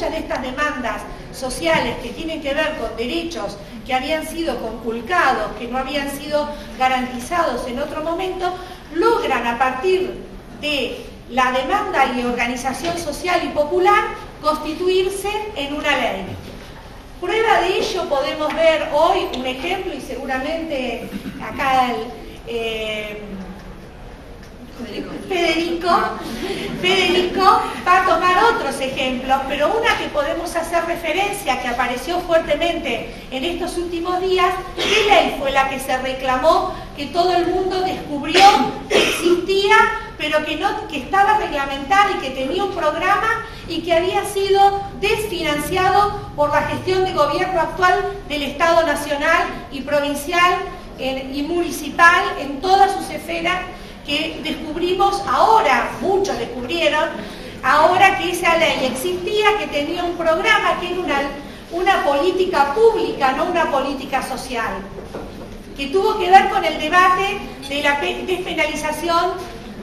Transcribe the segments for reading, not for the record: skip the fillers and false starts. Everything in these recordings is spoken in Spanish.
muchas de estas demandas sociales que tienen que ver con derechos que habían sido conculcados, que no habían sido garantizados en otro momento, logran a partir de la demanda y organización social y popular constituirse en una ley. Prueba de ello podemos ver hoy un ejemplo, y seguramente acá Federico va a tomar otros ejemplos, pero una que podemos hacer referencia, que apareció fuertemente en estos últimos días, ¿qué ley fue la que se reclamó, que todo el mundo descubrió que existía, pero que estaba reglamentada y que tenía un programa y que había sido desfinanciado por la gestión de gobierno actual del Estado nacional y provincial y municipal en todas sus esferas, que descubrimos ahora, muchos descubrieron, ahora que esa ley existía, que tenía un programa, que era una política pública, no una política social, que tuvo que ver con el debate de la despenalización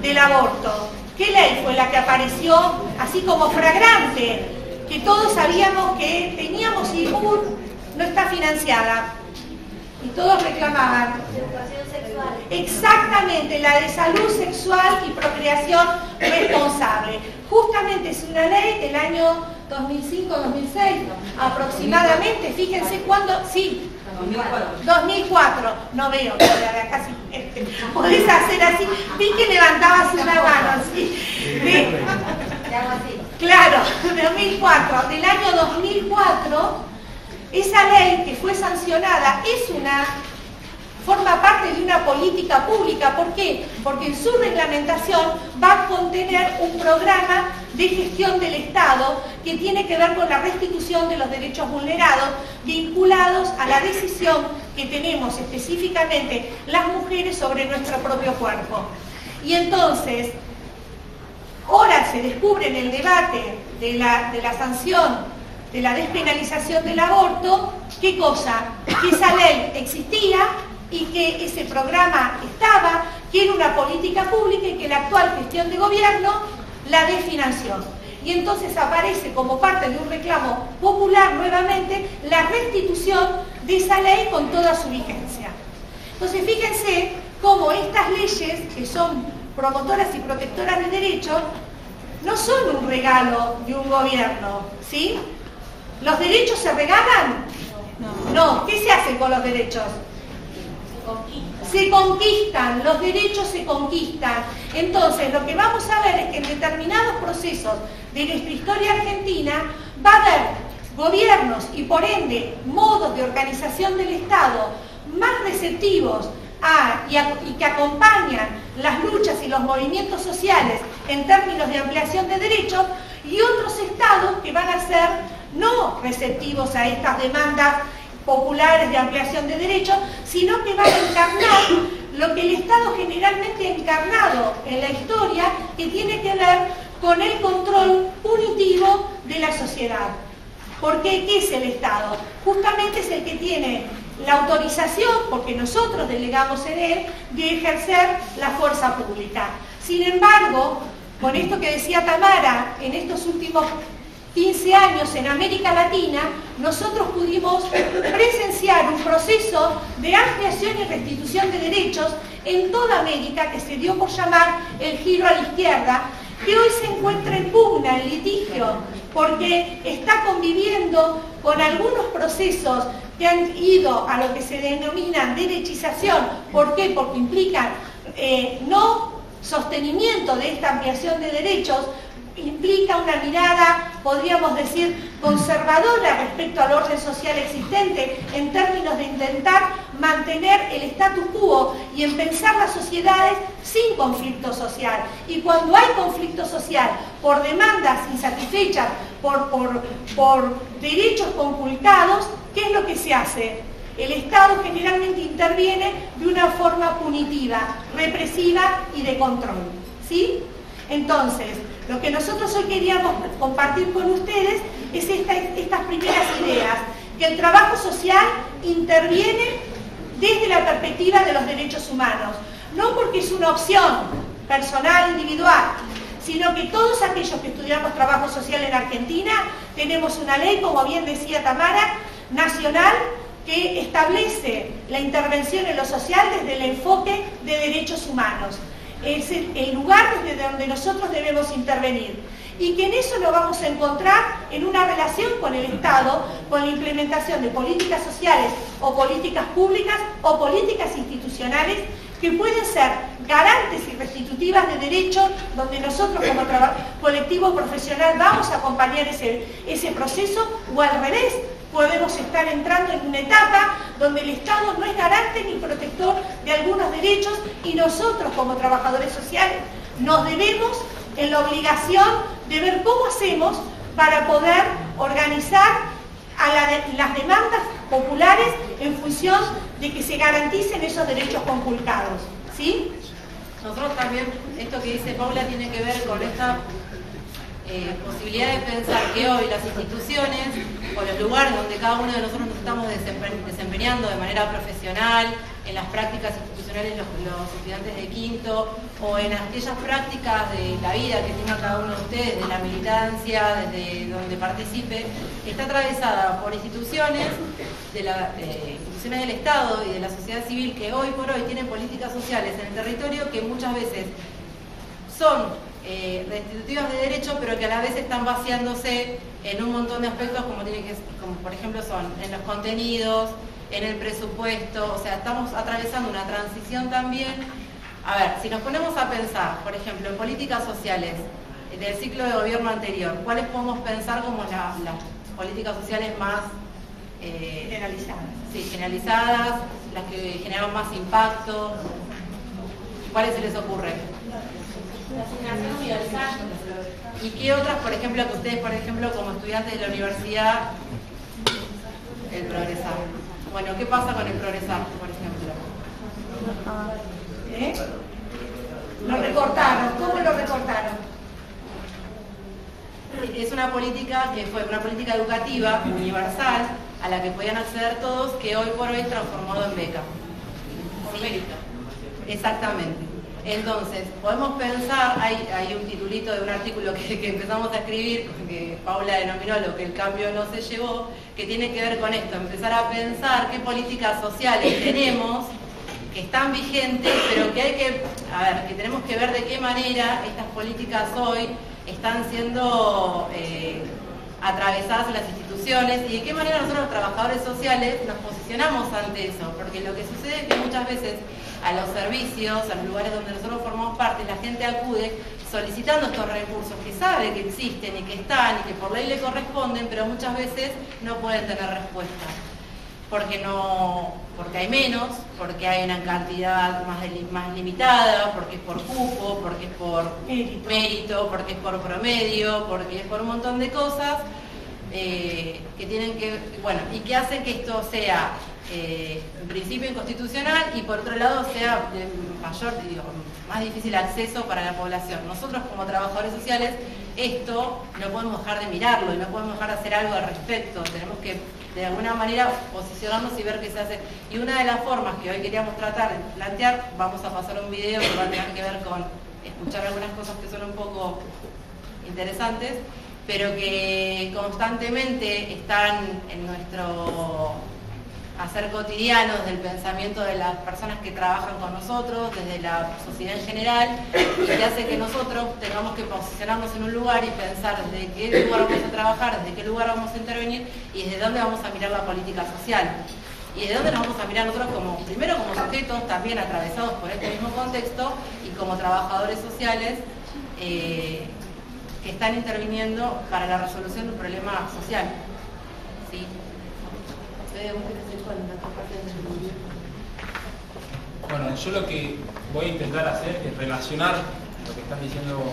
del aborto. ¿Qué ley fue la que apareció así como fragrante? Que todos sabíamos que teníamos y no está financiada. Y todos reclamaban. Educación sexual. Exactamente, la de salud sexual y procreación responsable. Justamente es una ley del año 2005-2006 aproximadamente. Fíjense cuándo, sí, 2004, no veo, casi, podés hacer así, vi que levantabas una mano, ¿sí? Claro, 2004, del año 2004, esa ley que fue sancionada forma parte de una política pública. ¿Por qué? Porque en su reglamentación va a contener un programa de gestión del Estado que tiene que ver con la restitución de los derechos vulnerados vinculados a la decisión que tenemos específicamente las mujeres sobre nuestro propio cuerpo. Y entonces, ahora se descubre en el debate de la sanción de la despenalización del aborto, ¿qué cosa? Que esa ley existía y que ese programa estaba, que era una política pública y que la actual gestión de gobierno la desfinanció. Y entonces aparece como parte de un reclamo popular nuevamente la restitución de esa ley con toda su vigencia. Entonces fíjense cómo estas leyes, que son promotoras y protectoras de derechos, no son un regalo de un gobierno, ¿sí? ¿Los derechos se regalan? No. ¿Qué se hace con los derechos? Se conquistan, los derechos se conquistan. Entonces, lo que vamos a ver es que en determinados procesos de nuestra historia argentina va a haber gobiernos y por ende modos de organización del Estado más receptivos y que acompañan las luchas y los movimientos sociales en términos de ampliación de derechos, y otros estados que van a ser no receptivos a estas demandas populares de ampliación de derechos, sino que van a encarnar lo que el Estado generalmente ha encarnado en la historia, que tiene que ver con el control punitivo de la sociedad. Porque ¿qué es el Estado? Justamente es el que tiene la autorización, porque nosotros delegamos en él, de ejercer la fuerza pública. Sin embargo, con esto que decía Tamara, en estos últimos 15 años en América Latina, nosotros pudimos presenciar un proceso de ampliación y restitución de derechos en toda América, que se dio por llamar el giro a la izquierda, que hoy se encuentra en pugna, en litigio, porque está conviviendo con algunos procesos que han ido a lo que se denomina derechización. ¿Por qué? Porque implican no sostenimiento de esta ampliación de derechos, implica una mirada, podríamos decir, conservadora respecto al orden social existente, en términos de intentar mantener el status quo y en pensar las sociedades sin conflicto social. Y cuando hay conflicto social por demandas insatisfechas, por derechos conculcados, ¿qué es lo que se hace? El Estado generalmente interviene de una forma punitiva, represiva y de control, ¿sí? Entonces, lo que nosotros hoy queríamos compartir con ustedes es estas primeras ideas, que el trabajo social interviene desde la perspectiva de los derechos humanos, no porque es una opción personal, individual, sino que todos aquellos que estudiamos trabajo social en Argentina tenemos una ley, como bien decía Tamara, nacional, que establece la intervención en lo social desde el enfoque de derechos humanos. Es el lugar desde donde nosotros debemos intervenir. Y que en eso lo vamos a encontrar en una relación con el Estado, con la implementación de políticas sociales o políticas públicas o políticas institucionales que pueden ser garantes y restitutivas de derechos, donde nosotros como colectivo profesional vamos a acompañar ese proceso, o al revés, podemos estar entrando en una etapa donde el Estado no es garante ni protector de algunos derechos y nosotros como trabajadores sociales nos debemos en la obligación de ver cómo hacemos para poder organizar las demandas populares en función de que se garanticen esos derechos conculcados, ¿sí? Nosotros también, esto que dice Paula tiene que ver con esta posibilidad de pensar que hoy las instituciones o los lugares donde cada uno de nosotros nos estamos desempeñando de manera profesional, en las prácticas institucionales los estudiantes de quinto, o en aquellas prácticas de la vida que tenga cada uno de ustedes, de la militancia, desde donde participe, está atravesada por instituciones, instituciones del Estado y de la sociedad civil que hoy por hoy tienen políticas sociales en el territorio que muchas veces son restitutivas de derecho, pero que a la vez están vaciándose en un montón de aspectos como por ejemplo son en los contenidos, en el presupuesto, o sea, estamos atravesando una transición también. A ver, si nos ponemos a pensar, por ejemplo, en políticas sociales del ciclo de gobierno anterior, ¿cuáles podemos pensar como las políticas sociales más generalizadas? Sí, generalizadas, las que generaron más impacto. ¿Cuáles se les ocurre? La asignación universal. ¿Y qué otras, por ejemplo, que ustedes, por ejemplo, como estudiantes de la universidad, el progresar? Bueno, ¿qué pasa con el progresar, por ejemplo? Lo recortaron. ¿Cómo lo recortaron? Es una política que fue una política educativa universal a la que podían acceder todos, que hoy por hoy es transformado en beca. Por mérito. Exactamente. Entonces, podemos pensar, hay un titulito de un artículo que empezamos a escribir, que Paula denominó lo que el cambio no se llevó, que tiene que ver con esto, empezar a pensar qué políticas sociales tenemos, que están vigentes, pero que que tenemos que ver de qué manera estas políticas hoy están siendo atravesadas en las instituciones y de qué manera nosotros los trabajadores sociales nos posicionamos ante eso, porque lo que sucede es que muchas veces a los servicios, a los lugares donde nosotros formamos parte, la gente acude solicitando estos recursos que sabe que existen y que están y que por ley le corresponden, pero muchas veces no pueden tener respuesta. Porque hay menos, porque hay una cantidad más limitada, porque es por cupo, porque es por mérito, porque es por promedio, porque es por un montón de cosas que tienen que, bueno, y que hacen que esto sea en principio inconstitucional y por otro lado sea de más difícil acceso para la población. Nosotros como trabajadores sociales esto no podemos dejar de mirarlo y no podemos dejar de hacer algo al respecto. Tenemos que de alguna manera posicionarnos y ver qué se hace. Y una de las formas que hoy queríamos tratar de plantear, vamos a pasar un video que va a tener que ver con escuchar algunas cosas que son un poco interesantes, pero que constantemente están en nuestro hacer cotidianos del pensamiento de las personas que trabajan con nosotros, desde la sociedad en general, y que hace que nosotros tengamos que posicionarnos en un lugar y pensar desde qué lugar vamos a trabajar, desde qué lugar vamos a intervenir y desde dónde vamos a mirar la política social. Y desde dónde nos vamos a mirar nosotros primero como sujetos también atravesados por este mismo contexto y como trabajadores sociales que están interviniendo para la resolución de un problema social. ¿Sí? Bueno, yo lo que voy a intentar hacer es relacionar lo que están diciendo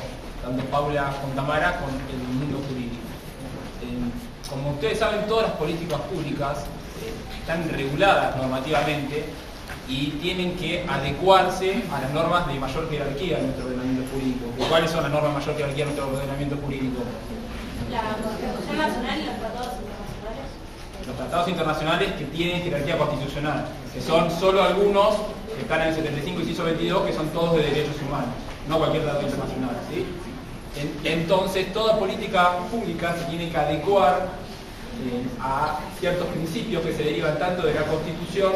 tanto Paula como Tamara con el mundo jurídico. Como ustedes saben, todas las políticas públicas están reguladas normativamente y tienen que adecuarse a las normas de mayor jerarquía de nuestro ordenamiento jurídico. ¿Cuáles son las normas de mayor jerarquía de nuestro ordenamiento jurídico? La Constitución Nacional y los tratados internacionales. Los tratados internacionales que tienen jerarquía constitucional, que son solo algunos que están en el 75 y inciso 22, que son todos de derechos humanos, no cualquier tratado internacional, ¿sí? Entonces toda política pública se tiene que adecuar a ciertos principios que se derivan tanto de la Constitución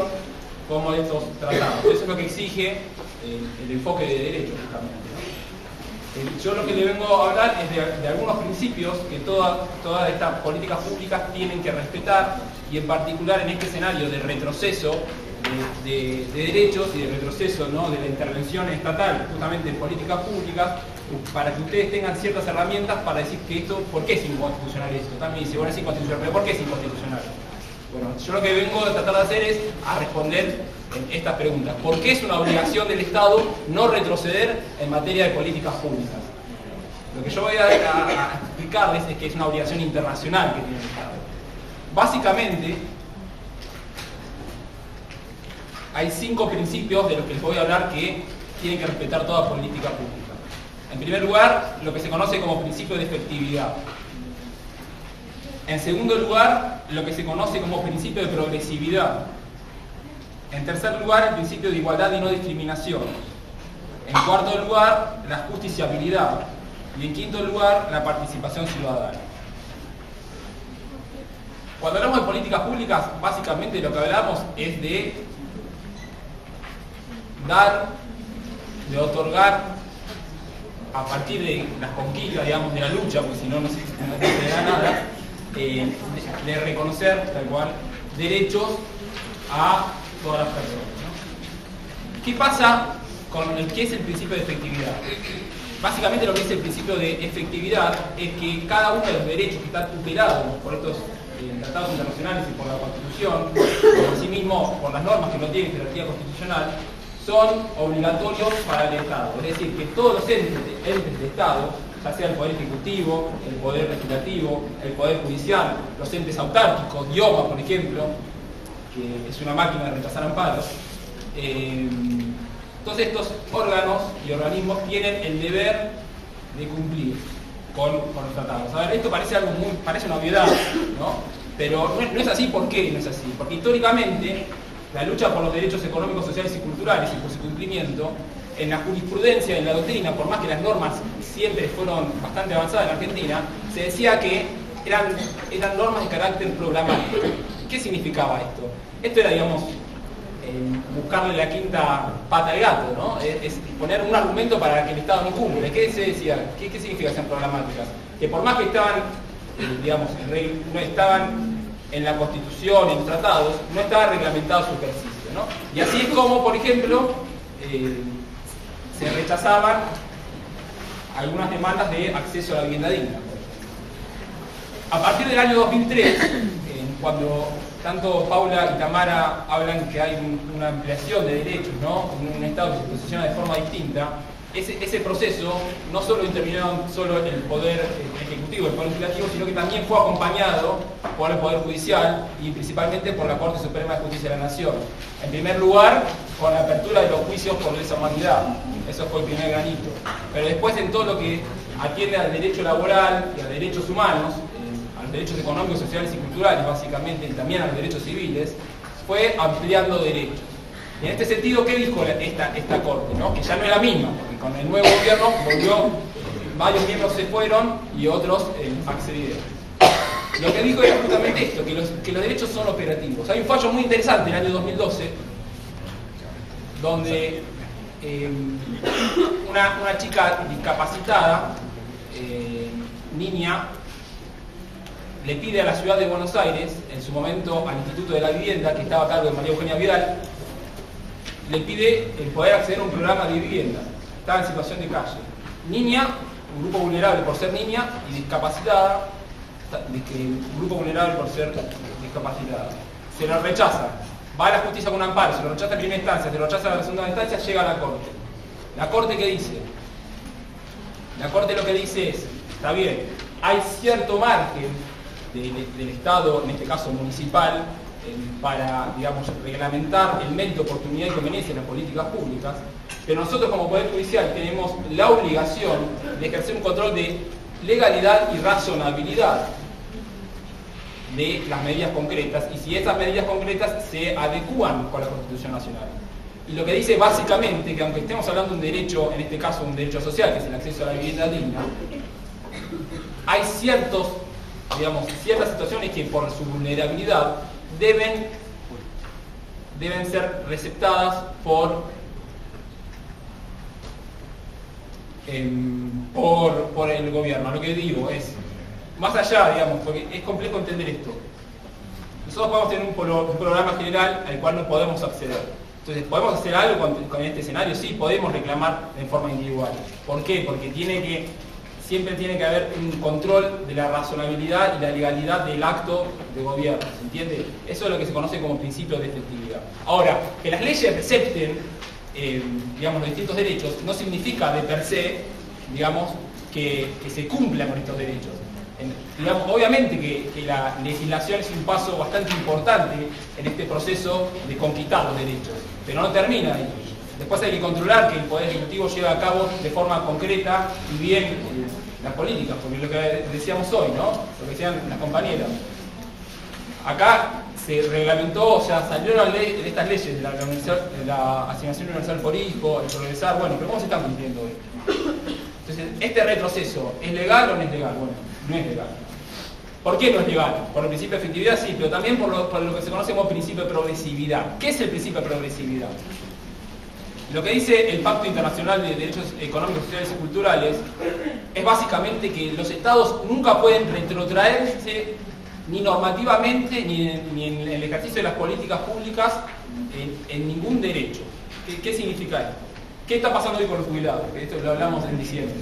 como de estos tratados. Eso es lo que exige el enfoque de derecho, justamente, ¿no? Yo lo que le vengo a hablar es de algunos principios que todas estas políticas públicas tienen que respetar, y en particular en este escenario de retroceso de derechos y de retroceso, ¿no?, de la intervención estatal justamente en políticas públicas, para que ustedes tengan ciertas herramientas para decir que esto, ¿por qué es inconstitucional esto? También dice, bueno, es inconstitucional, pero ¿por qué es inconstitucional? Bueno, yo lo que vengo a tratar de hacer es a responder en estas preguntas. ¿Por qué es una obligación del Estado no retroceder en materia de políticas públicas? Lo que yo voy a explicarles es que es una obligación internacional que tiene el Estado. Básicamente, hay 5 principios de los que les voy a hablar que tienen que respetar toda política pública. En primer lugar, lo que se conoce como principio de efectividad. En segundo lugar, lo que se conoce como principio de progresividad. En tercer lugar, el principio de igualdad y no discriminación. En cuarto lugar, la justiciabilidad. Y en quinto lugar, la participación ciudadana. Cuando hablamos de políticas públicas, básicamente lo que hablamos es de dar, de otorgar, a partir de las conquistas, digamos, de la lucha, porque si no, no se da nada, de reconocer, tal cual, derechos a todas las personas, ¿no? ¿Qué pasa con qué es el principio de efectividad? Básicamente lo que es el principio de efectividad es que cada uno de los derechos que están tutelados por estos tratados internacionales y por la Constitución, por sí mismo, por las normas que no tienen jerarquía constitucional, son obligatorios para el Estado. Es decir, que todos los entes de Estado, ya sea el Poder Ejecutivo, el Poder Legislativo, el Poder Judicial, los entes autárquicos, IOMA, por ejemplo, que es una máquina de rechazar amparos, todos estos órganos y organismos tienen el deber de cumplir con los tratados. A ver, esto parece una obviedad, ¿no? Pero no es así. ¿Por qué no es así? Porque históricamente la lucha por los derechos económicos, sociales y culturales y por su cumplimiento, en la jurisprudencia, en la doctrina, por más que las normas siempre fueron bastante avanzadas en Argentina, se decía que eran normas de carácter programático. ¿Qué significaba esto? Esto era, digamos, buscarle la quinta pata al gato, ¿no? Es poner un argumento para que el Estado no cumple. ¿Qué se decía? ¿Qué significa ser programáticas? Que por más que estaban, digamos, no estaban en la Constitución, en los tratados, no estaba reglamentado su ejercicio, ¿no? Y así es como, por ejemplo, se rechazaban algunas demandas de acceso a la vivienda digna. A partir del año 2003, cuando tanto Paula y Tamara hablan que hay una ampliación de derechos, ¿no?, un Estado que se posiciona de forma distinta, ese proceso no solo intervinieron solo el Poder Ejecutivo, el Poder Legislativo, sino que también fue acompañado por el Poder Judicial y principalmente por la Corte Suprema de Justicia de la Nación. En primer lugar, con la apertura de los juicios por lesa humanidad. Eso fue el primer granito. Pero después, en todo lo que atiende al derecho laboral y a derechos humanos, a los derechos económicos, sociales y culturales, básicamente, y también a los derechos civiles, fue ampliando derechos. Y en este sentido, ¿qué dijo esta Corte, ¿no? Que ya no es la misma, porque con el nuevo gobierno varios miembros se fueron y otros accedieron. Lo que dijo era justamente esto, que los derechos son operativos. Hay un fallo muy interesante en el año 2012, donde una chica discapacitada, niña, le pide a la ciudad de Buenos Aires, en su momento al Instituto de la Vivienda, que estaba a cargo de María Eugenia Vidal, le pide el poder acceder a un programa de vivienda. Estaba en situación de calle. Niña, un grupo vulnerable por ser niña, y discapacitada, un grupo vulnerable por ser discapacitada. Se lo rechaza. Va a la justicia con un amparo, se lo rechaza en primera instancia, se lo rechaza en la segunda instancia, llega a la Corte. ¿La Corte qué dice? La Corte lo que dice es, está bien, hay cierto margen del Estado, en este caso municipal, para, digamos, reglamentar el mérito, oportunidad y conveniencia en las políticas públicas, pero nosotros como Poder Judicial tenemos la obligación de ejercer un control de legalidad y razonabilidad de las medidas concretas, y si esas medidas concretas se adecúan con la Constitución Nacional. Y lo que dice básicamente que aunque estemos hablando de un derecho, en este caso un derecho social, que es el acceso a la vivienda digna, hay ciertas situaciones que por su vulnerabilidad deben ser receptadas por el gobierno. Lo que digo es, más allá, digamos, porque es complejo entender esto. Nosotros podemos tener un programa general al cual no podemos acceder. Entonces, ¿podemos hacer algo con este escenario? Sí, podemos reclamar en forma individual. ¿Por qué? Porque siempre tiene que haber un control de la razonabilidad y la legalidad del acto de gobierno, ¿se entiende? Eso es lo que se conoce como principio de efectividad. Ahora, que las leyes recepten, digamos, los distintos derechos, no significa de per se, digamos, que se cumplan con estos derechos. Digamos, obviamente que la legislación es un paso bastante importante en este proceso de conquistar los derechos, pero no termina ahí. Después hay que controlar que el Poder Ejecutivo lleve a cabo de forma concreta y bien las políticas, porque es lo que decíamos hoy, ¿no? Lo que decían las compañeras. Acá se reglamentó, o sea, salieron estas leyes de la asignación universal por hijo, el progresar, bueno, pero ¿cómo se están cumpliendo hoy? Entonces, ¿este retroceso es legal o no es legal? Bueno, no es legal. ¿Por qué no es legal? Por el principio de efectividad, sí, pero también por lo que se conoce como principio de progresividad. ¿Qué es el principio de progresividad? Lo que dice el Pacto Internacional de Derechos Económicos, Sociales y Culturales es básicamente que los estados nunca pueden retrotraerse ni normativamente ni en el ejercicio de las políticas públicas en ningún derecho. ¿Qué significa esto? ¿Qué está pasando hoy con los jubilados? Porque esto lo hablamos en diciembre.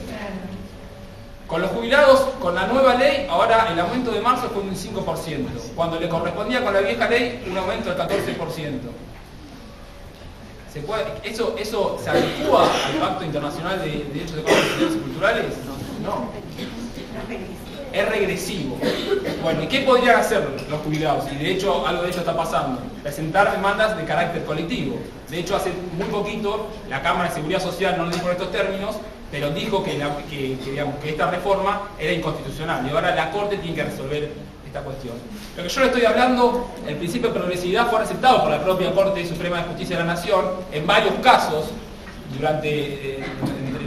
Con los jubilados, con la nueva ley, ahora el aumento de marzo fue un 5%, cuando le correspondía con la vieja ley un aumento del 14%. ¿Eso se adecua al Pacto Internacional de Derechos Económicos, Sociales y Culturales? No. Es regresivo. Bueno, ¿y qué podrían hacer los jubilados? Y de hecho, algo de ello está pasando. Presentar demandas de carácter colectivo. De hecho, hace muy poquito, la Cámara de Seguridad Social no lo dijo en estos términos, pero dijo que esta reforma era inconstitucional. Y ahora la Corte tiene que resolver esta cuestión. Lo que yo le estoy hablando, el principio de progresividad fue aceptado por la propia Corte Suprema de Justicia de la Nación en varios casos entre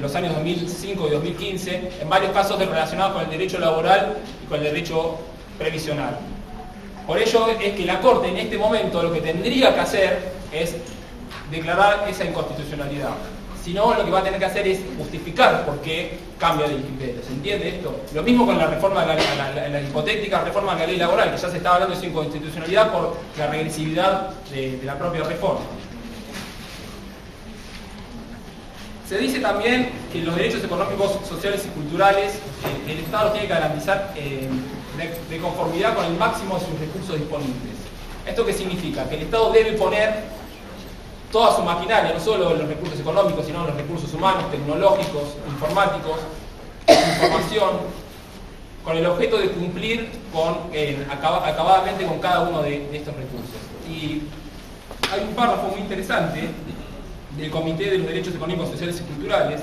los años 2005 y 2015, en varios casos relacionados con el derecho laboral y con el derecho previsional. Por ello es que la Corte en este momento lo que tendría que hacer es declarar esa inconstitucionalidad. Si no, lo que va a tener que hacer es justificar por qué cambia de criterio. ¿Se entiende esto? Lo mismo con la reforma de la hipotética reforma de la ley laboral, que ya se estaba hablando de su inconstitucionalidad por la regresividad de la propia reforma. Se dice también que los derechos económicos, sociales y culturales el Estado tiene que garantizar de conformidad con el máximo de sus recursos disponibles. ¿Esto qué significa? Que el Estado debe poner toda su maquinaria, no solo los recursos económicos, sino los recursos humanos, tecnológicos, informáticos, información, con el objeto de cumplir acabadamente con cada uno de estos recursos. Y hay un párrafo muy interesante del Comité de los Derechos Económicos, Sociales y Culturales,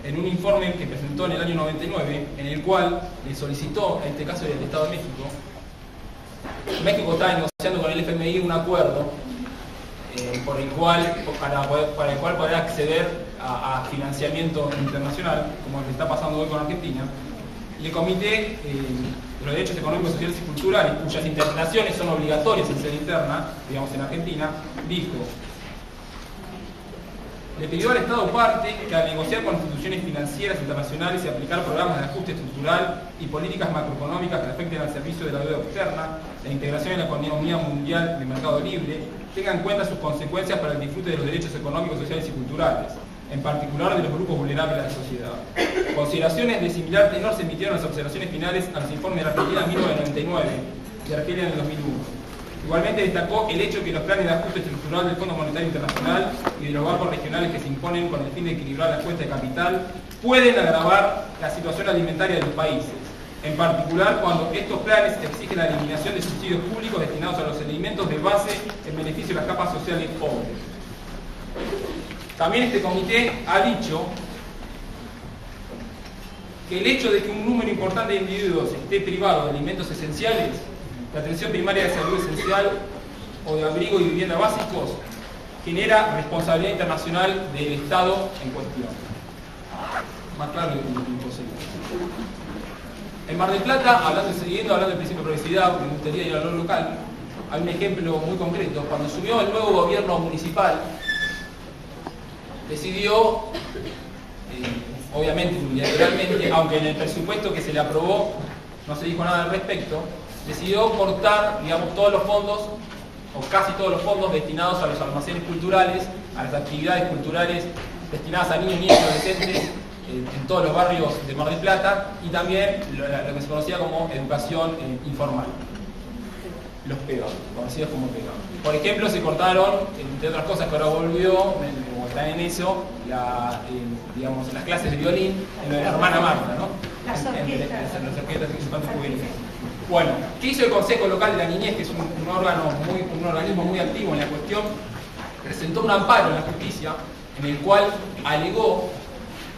en un informe que presentó en el año 99, en el cual le solicitó, en este caso del Estado de México, México está negociando con el FMI un acuerdo para el cual poder acceder a financiamiento internacional, como el que está pasando hoy con Argentina. Y el Comité de los Derechos Económicos, Sociales y Culturales, cuyas interpretaciones son obligatorias en sede interna, digamos en Argentina, dijo: le pidió al Estado parte que al negociar con instituciones financieras internacionales y aplicar programas de ajuste estructural y políticas macroeconómicas que afecten al servicio de la deuda externa, la integración en la economía mundial de mercado libre, tenga en cuenta sus consecuencias para el disfrute de los derechos económicos, sociales y culturales, en particular de los grupos vulnerables de la sociedad. Consideraciones de similar tenor se emitieron en las observaciones finales a los informes de Argentina en 1999 y Argelia en el 2001. Igualmente destacó el hecho que los planes de ajuste estructural del Fondo Monetario Internacional y de los bancos regionales que se imponen con el fin de equilibrar las cuentas de capital pueden agravar la situación alimentaria de los países, en particular cuando estos planes exigen la eliminación de subsidios públicos destinados a los alimentos de base en beneficio de las capas sociales pobres. También este comité ha dicho que el hecho de que un número importante de individuos esté privado de alimentos esenciales, de atención primaria de salud esencial o de abrigo y vivienda básicos, genera responsabilidad internacional del Estado en cuestión. Más claro que imposible. En Mar del Plata, siguiendo hablando del principio de progresividad, me gustaría ir a lo local, hay un ejemplo muy concreto. Cuando asumió el nuevo gobierno municipal, decidió, obviamente, unilateralmente, aunque en el presupuesto que se le aprobó no se dijo nada al respecto, decidió cortar, digamos, todos los fondos, o casi todos los fondos destinados a los almacenes culturales, a las actividades culturales destinadas a niños, niñas y adolescentes en todos los barrios de Mar del Plata, y también lo que se conocía como educación informal, los PEGA, conocidos como PEGA. Por ejemplo, se cortaron, entre otras cosas que ahora volvió, como están en eso, digamos, las clases de violín en la hermana Marta, ¿no? Las orquestas infantes juveniles. Bueno, ¿qué hizo el Consejo Local de la Niñez, que es un organismo muy activo en la cuestión? Presentó un amparo en la justicia en el cual alegó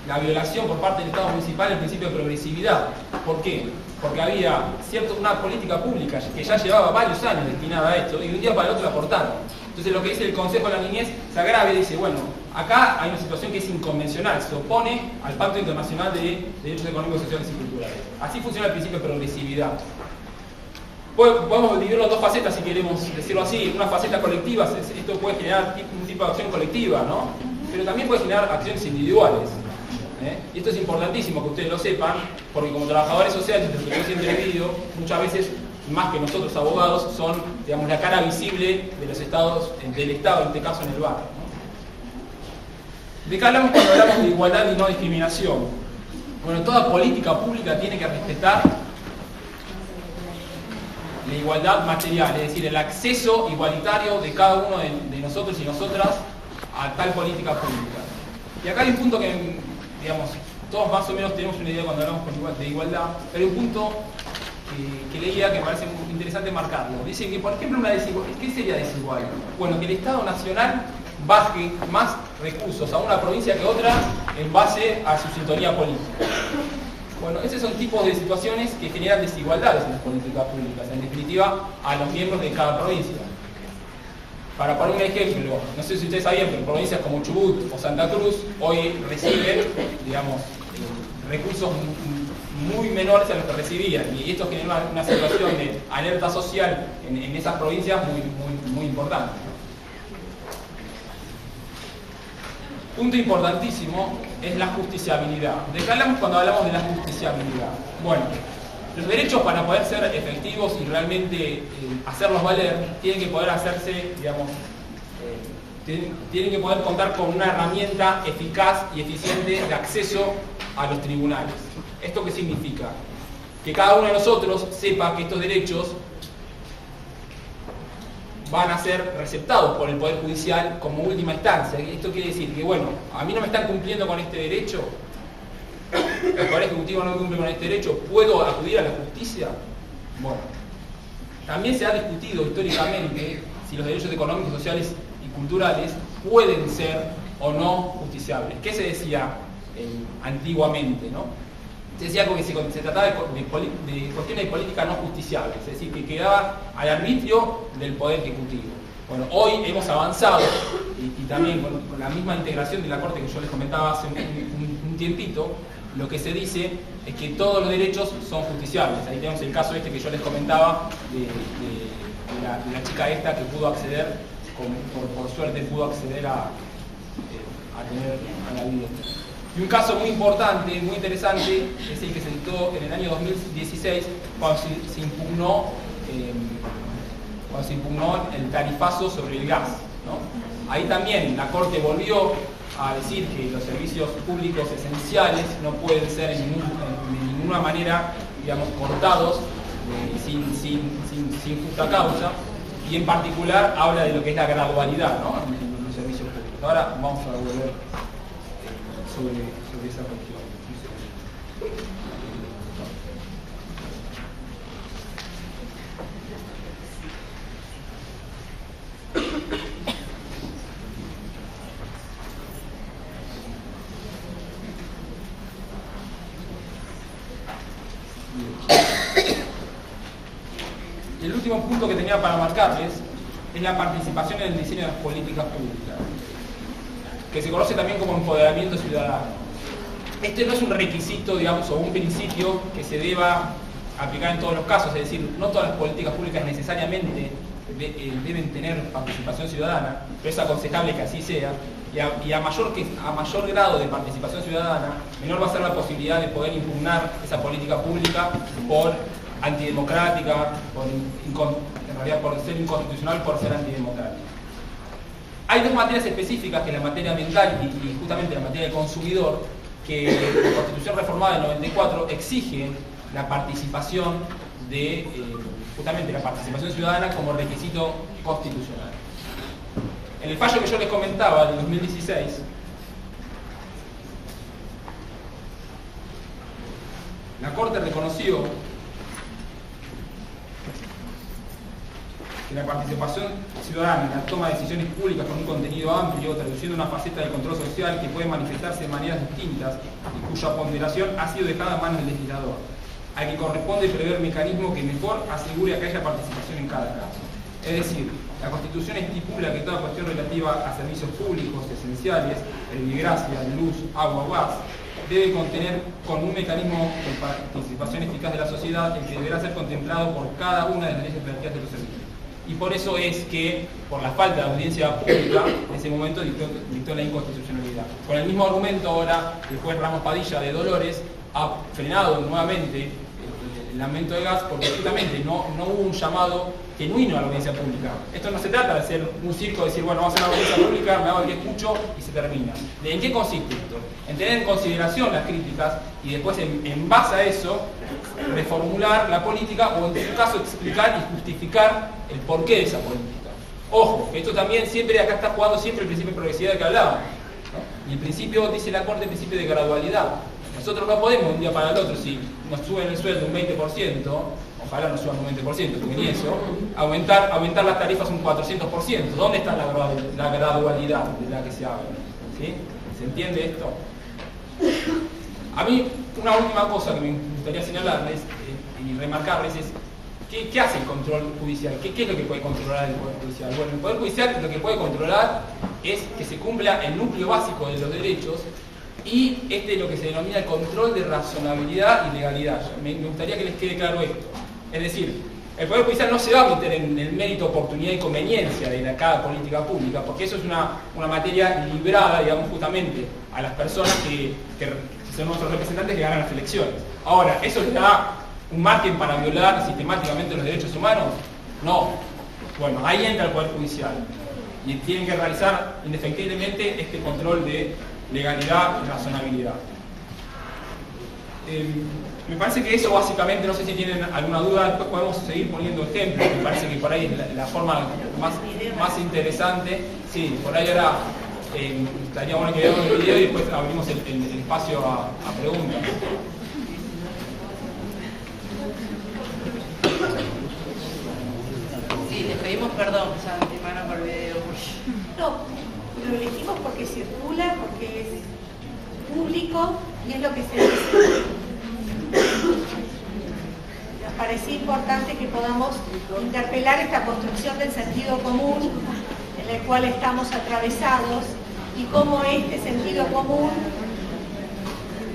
la violación por parte del Estado municipal del principio de progresividad. ¿Por qué? Porque había una política pública que ya llevaba varios años destinada a esto, y de un día para el otro la cortaron. Entonces lo que dice el Consejo de la Niñez se agrava y dice, bueno, acá hay una situación que es inconvencional, se opone al Pacto Internacional de Derechos Económicos, Sociales y Culturales. Así funciona el principio de progresividad. Podemos dividirlo en dos facetas, si queremos decirlo así. Una faceta colectiva, esto puede generar un tipo de acción colectiva, ¿no? Pero también puede generar acciones individuales. Y esto es importantísimo que ustedes lo sepan, porque como trabajadores sociales, desde lo que yo siempre digo, muchas veces, más que nosotros abogados, son, digamos, la cara visible de los estados, del Estado, en este caso en el barrio, ¿no? ¿De qué hablamos cuando hablamos de igualdad y no discriminación? Bueno, toda política pública tiene que respetar la igualdad material, es decir, el acceso igualitario de cada uno de nosotros y nosotras a tal política pública. Y acá hay un punto que, digamos, todos más o menos tenemos una idea cuando hablamos de igualdad, pero hay un punto que leía que me parece muy interesante marcarlo. Dice que, por ejemplo, ¿qué sería desigual? Bueno, que el Estado Nacional baje más recursos a una provincia que a otra en base a su sintonía política. Bueno, esos son tipos de situaciones que generan desigualdades en las políticas públicas, en definitiva, a los miembros de cada provincia. Para poner un ejemplo, no sé si ustedes sabían, pero provincias como Chubut o Santa Cruz hoy reciben, digamos, recursos muy menores a los que recibían, y esto genera una situación de alerta social en esas provincias muy importante. Punto importantísimo es la justiciabilidad. ¿De qué hablamos cuando hablamos de la justiciabilidad? Bueno, los derechos, para poder ser efectivos y realmente hacerlos valer, tienen que poder hacerse, digamos, tienen que poder contar con una herramienta eficaz y eficiente de acceso a los tribunales. ¿Esto qué significa? Que cada uno de nosotros sepa que estos derechos van a ser receptados por el Poder Judicial como última instancia. Esto quiere decir que, bueno, a mí no me están cumpliendo con este derecho, el Poder Ejecutivo no cumple con este derecho, ¿puedo acudir a la justicia? Bueno, también se ha discutido históricamente si los derechos económicos, sociales y culturales pueden ser o no justiciables. ¿Qué se decía antiguamente, no? Se decía que se trataba de cuestiones de política no justiciables, es decir, que quedaba al arbitrio del Poder Ejecutivo. Bueno, hoy hemos avanzado, y también con la misma integración de la Corte que yo les comentaba hace un tiempito, lo que se dice es que todos los derechos son justiciables. Ahí tenemos el caso este que yo les comentaba de la chica esta que pudo acceder, por suerte pudo acceder a la vida. Y un caso muy importante, muy interesante, es el que se dictó en el año 2016 cuando se impugnó el tarifazo sobre el gas, ¿no? Ahí también la Corte volvió a decir que los servicios públicos esenciales no pueden ser de ninguna manera, digamos, cortados sin justa causa, y en particular habla de lo que es la gradualidad, ¿no?, en los servicios públicos. Ahora vamos a volver sobre esa cuestión. El último punto que tenía para marcarles es la participación en el diseño de las políticas públicas, que se conoce también como empoderamiento ciudadano. este no es un requisito, digamos, o un principio que se deba aplicar en todos los casos, es decir, no todas las políticas públicas necesariamente deben tener participación ciudadana, pero es aconsejable que así sea, y a mayor grado de participación ciudadana, menor va a ser la posibilidad de poder impugnar esa política pública por antidemocrática, en realidad por ser inconstitucional, por ser antidemocrática. Hay dos materias específicas, que es la materia ambiental y justamente la materia del consumidor, que la Constitución reformada del 94 exige la participación justamente la participación ciudadana como requisito constitucional. En el fallo que yo les comentaba, del 2016, la Corte reconoció que la participación ciudadana en la toma de decisiones públicas con un contenido amplio, traduciendo una faceta del control social que puede manifestarse de maneras distintas y cuya ponderación ha sido dejada en manos del legislador, a que corresponde prever mecanismo que mejor asegure que haya participación en cada caso. Es decir, la Constitución estipula que toda cuestión relativa a servicios públicos esenciales, gracia, luz, agua o gas, debe contener con un mecanismo de participación eficaz de la sociedad el que deberá ser contemplado por cada una de las leyes relativas de los servicios. Y por eso es que, por la falta de audiencia pública, en ese momento dictó la inconstitucionalidad. Con el mismo argumento ahora, el juez Ramos Padilla de Dolores ha frenado nuevamente el aumento de gas porque justamente no hubo un llamado genuino a la audiencia pública. Esto no se trata de hacer un circo, de decir, bueno, vamos a hacer una audiencia pública, me hago el que escucho y se termina. ¿En qué consiste esto? En tener en consideración las críticas y después, en base a eso, reformular la política o, en su caso, explicar y justificar el porqué de esa política. Ojo, que esto también siempre, acá está jugando siempre el principio de progresividad que hablaba, ¿no? Y el principio, dice la Corte, el principio de gradualidad. Nosotros no podemos de un día para el otro, si nos suben el sueldo un 20%, ojalá nos suban un 20%, porque ni eso, aumentar las tarifas un 400%. ¿Dónde está la gradualidad de la que se habla? ¿Sí? ¿Se entiende esto? A mí, una última cosa que me gustaría señalarles y remarcarles es ¿qué hace el control judicial? ¿Qué es lo que puede controlar el Poder Judicial? Bueno, el Poder Judicial lo que puede controlar es que se cumpla el núcleo básico de los derechos y lo que se denomina el control de razonabilidad y legalidad. Me gustaría que les quede claro esto. Es decir, el Poder Judicial no se va a meter en el mérito, oportunidad y conveniencia de cada política pública, porque eso es una materia librada, digamos, justamente a las personas que son nuestros representantes que ganan las elecciones. Ahora, ¿eso les da un margen para violar sistemáticamente los derechos humanos? No. Bueno, ahí entra el Poder Judicial y tienen que realizar indefectiblemente este control de legalidad y razonabilidad. Me parece que eso básicamente, no sé si tienen alguna duda, después podemos seguir poniendo ejemplos, me parece que por ahí es la forma más interesante. Sí, por ahí ahora estaría bueno que veamos el video y después abrimos el espacio a preguntas. Sí, les pedimos perdón ya de antemano por el video. No, lo elegimos porque circula, porque es público y es lo que se dice. Nos parecía importante que podamos interpelar esta construcción del sentido común en el cual estamos atravesados y cómo este sentido común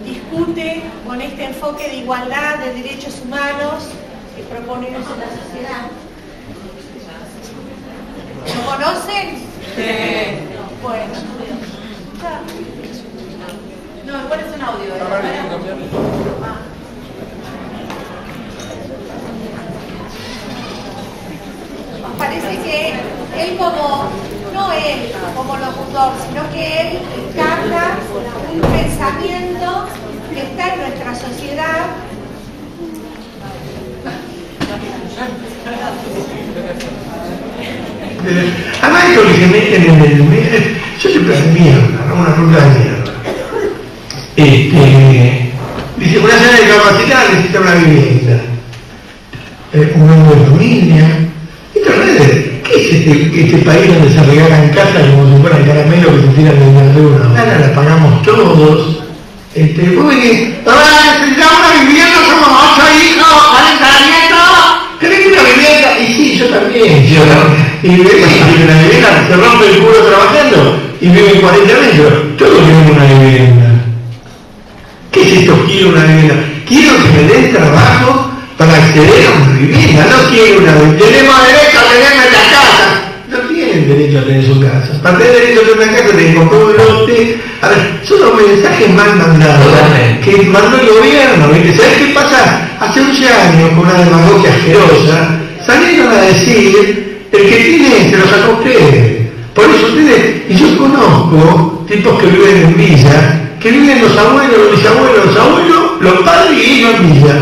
discute con este enfoque de igualdad, de derechos humanos que proponemos en la sociedad. ¿Lo conocen? Bueno. No, me pones un audio. Nos parece que él no él como locutor, sino que él encarna un pensamiento que está en nuestra sociedad. Además esto que se meten en el medio, yo siempre hago mierda, ¿no? Una ruta de mierda. Dice, una señora de capacidad necesita una vivienda, un hombre de familia. ¿Qué es este país donde se regalan casas como si fueran caramelos que se tiran de una luna? Nada, la pagamos todos. Necesitamos una vivienda, somos 8 hijos, 40 nietos. ¿Querés una vivienda? Y sí, yo también. Y una vivienda se rompe el culo trabajando y vive 40 metros. Todos queremos una vivienda. ¿Qué es esto? Quiero una vivienda. Quiero que me den trabajo para acceder a una vivienda. No quiero una vivienda. Tenemos derecho a tener nuestra casa. No tienen derecho a tener su casa. Para tener derecho a tener una casa tienen que comprar un lote. A ver, son los mensajes mal mandados que mandó el gobierno. ¿Viste? ¿Sabes qué pasa? Hace 11 años, con una demagogia asquerosa, salieron a decir, el que tiene se lo sacó ustedes. Por eso ustedes, y yo conozco tipos que viven en villa, que viven los abuelos, los bisabuelos, los abuelos, los padres y ellos en villa.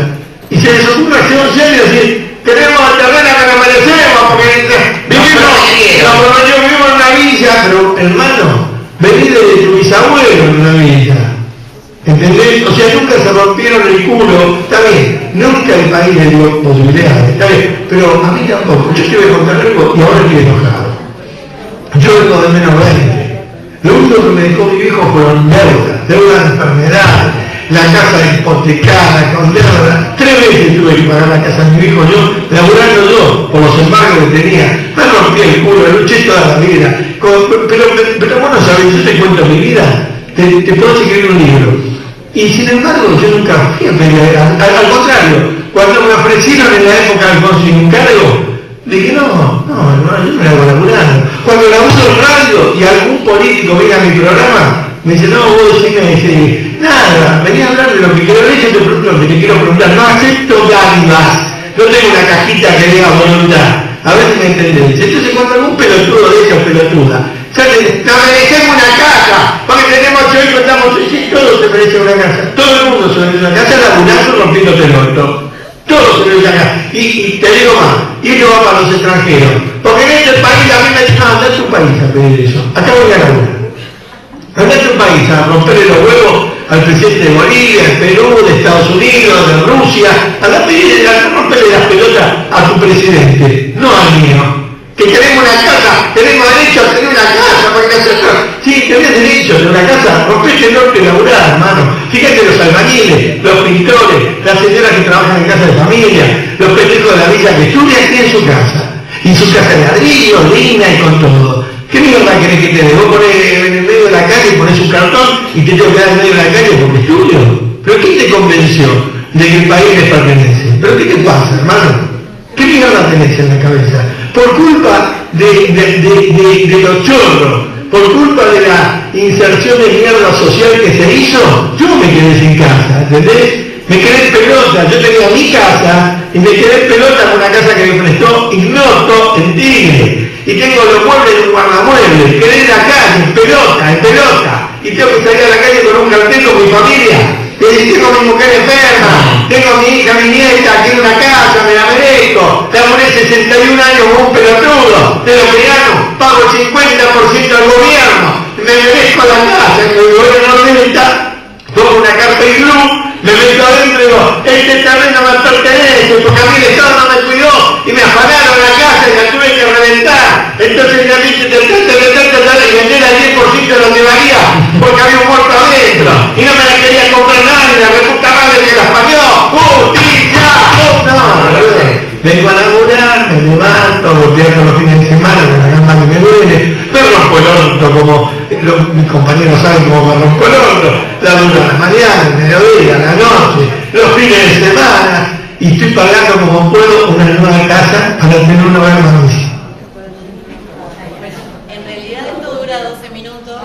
Y se les ocurre hace 11 años decir, tenemos el terreno que nos merecemos, porque vivimos en una villa, pero hermano, vení de tu bisabuelo en una villa. ¿Entendés? O sea, nunca se rompieron el culo, está bien, nunca el país le dio posibilidades, está bien, pero a mí tampoco. Yo te voy a contar algo y ahora estoy enojado. Yo vengo de menos 20. Lo único que me dejó mi viejo fueron deudas de enfermedad, la casa hipotecada, con deuda. 3 veces tuve que pagar la casa de mi viejo, yo, laburando yo, por los embargos que tenía. Me rompí el culo, luché toda la vida. Pero vos no sabés, yo te cuento mi vida, te puedo escribir un libro. Y sin embargo, yo nunca fui a pelear. Al contrario, cuando me ofrecieron en la época de conseguir un cargo, dije, no, yo me la hago laburando. Cuando laburo en radio y algún político viene a mi programa, me dice, no, vos decime, nada, venía a hablar de lo que quiero ver, yo te quiero preguntar, no acepto dádivas, no tengo una cajita que diga voluntad. A ver si me entendés. Entonces cuando algún pelotudo de esos pelotuda, nos merecemos una casa, porque tenemos 8 hijos, estamos 6, todos se merecen una casa, todo el mundo se merece una casa, laburando rompiéndote el orto. Todos se merecen una casa. Y te digo más, y esto va para los extranjeros, porque en este país a mí me dicen, anda a tu país a pedir eso, acá voy a laburar. Anda a tu país a romperle los huevos al presidente de Bolivia, de Perú, de Estados Unidos, de Rusia, anda a romperle las pelotas a tu presidente, no al mío. Que queremos una casa, tenemos derecho a tener una casa, porque nosotros, sí, tenés derecho a tener una casa, rompete el norte y laburar, hermano. Fíjate los albañiles, los pintores, las señoras que trabajan en casa de familia, los pendejos de la villa que estudian aquí en su casa. Y su casa de ladrillo, linda y con todo. ¿Qué mierda querés que te dé? Vos ponés en el medio de la calle, ponés un cartón y te tengo que dar en medio de la calle porque estudio. ¿Pero quién te convenció de que el país les pertenece? ¿Pero qué te pasa, hermano? ¿Qué mierda tenés en la cabeza? Por culpa de los chorros, por culpa de la inserción de mierda social que se hizo, yo me quedé sin casa, ¿entendés? Me quedé en pelota, yo tenía mi casa y me quedé en pelota con una casa que me prestó Ignoto en Tigre. Y tengo los muebles de un guardamuebles, quedé en la calle, en pelota, y tengo que salir a la calle con un cartel con mi familia. Tengo mi mujer enferma, tengo mi hija, mi nieta, quiero una casa, me la merezco, laburé 61 años como un pelotudo, de los veranos, pago el 50% al gobierno, me merezco la casa, el gobierno no debe estar, pongo una carta y glue, me meto adentro y digo, este terreno me pertenece, porque a mí el Estado no me cuidó, y me afanaron la casa y la tuve que reventar, entonces me dice, te y vender al 10% de lo que valía, porque había un muerto adentro, y no me la quería comprar nadie, la reputa madre que la español, ¡justicia! No, vengo a laburar, me levanto, golpeando los fines de semana con la gamba que me duele, me rompo el orto como mis compañeros saben cómo me rompo el orto, laburo a la mañana, el mediodía, a la noche, los fines de semana, y estoy pagando como puedo una nueva casa para tener un hogar más difícil. En realidad esto dura 12 minutos.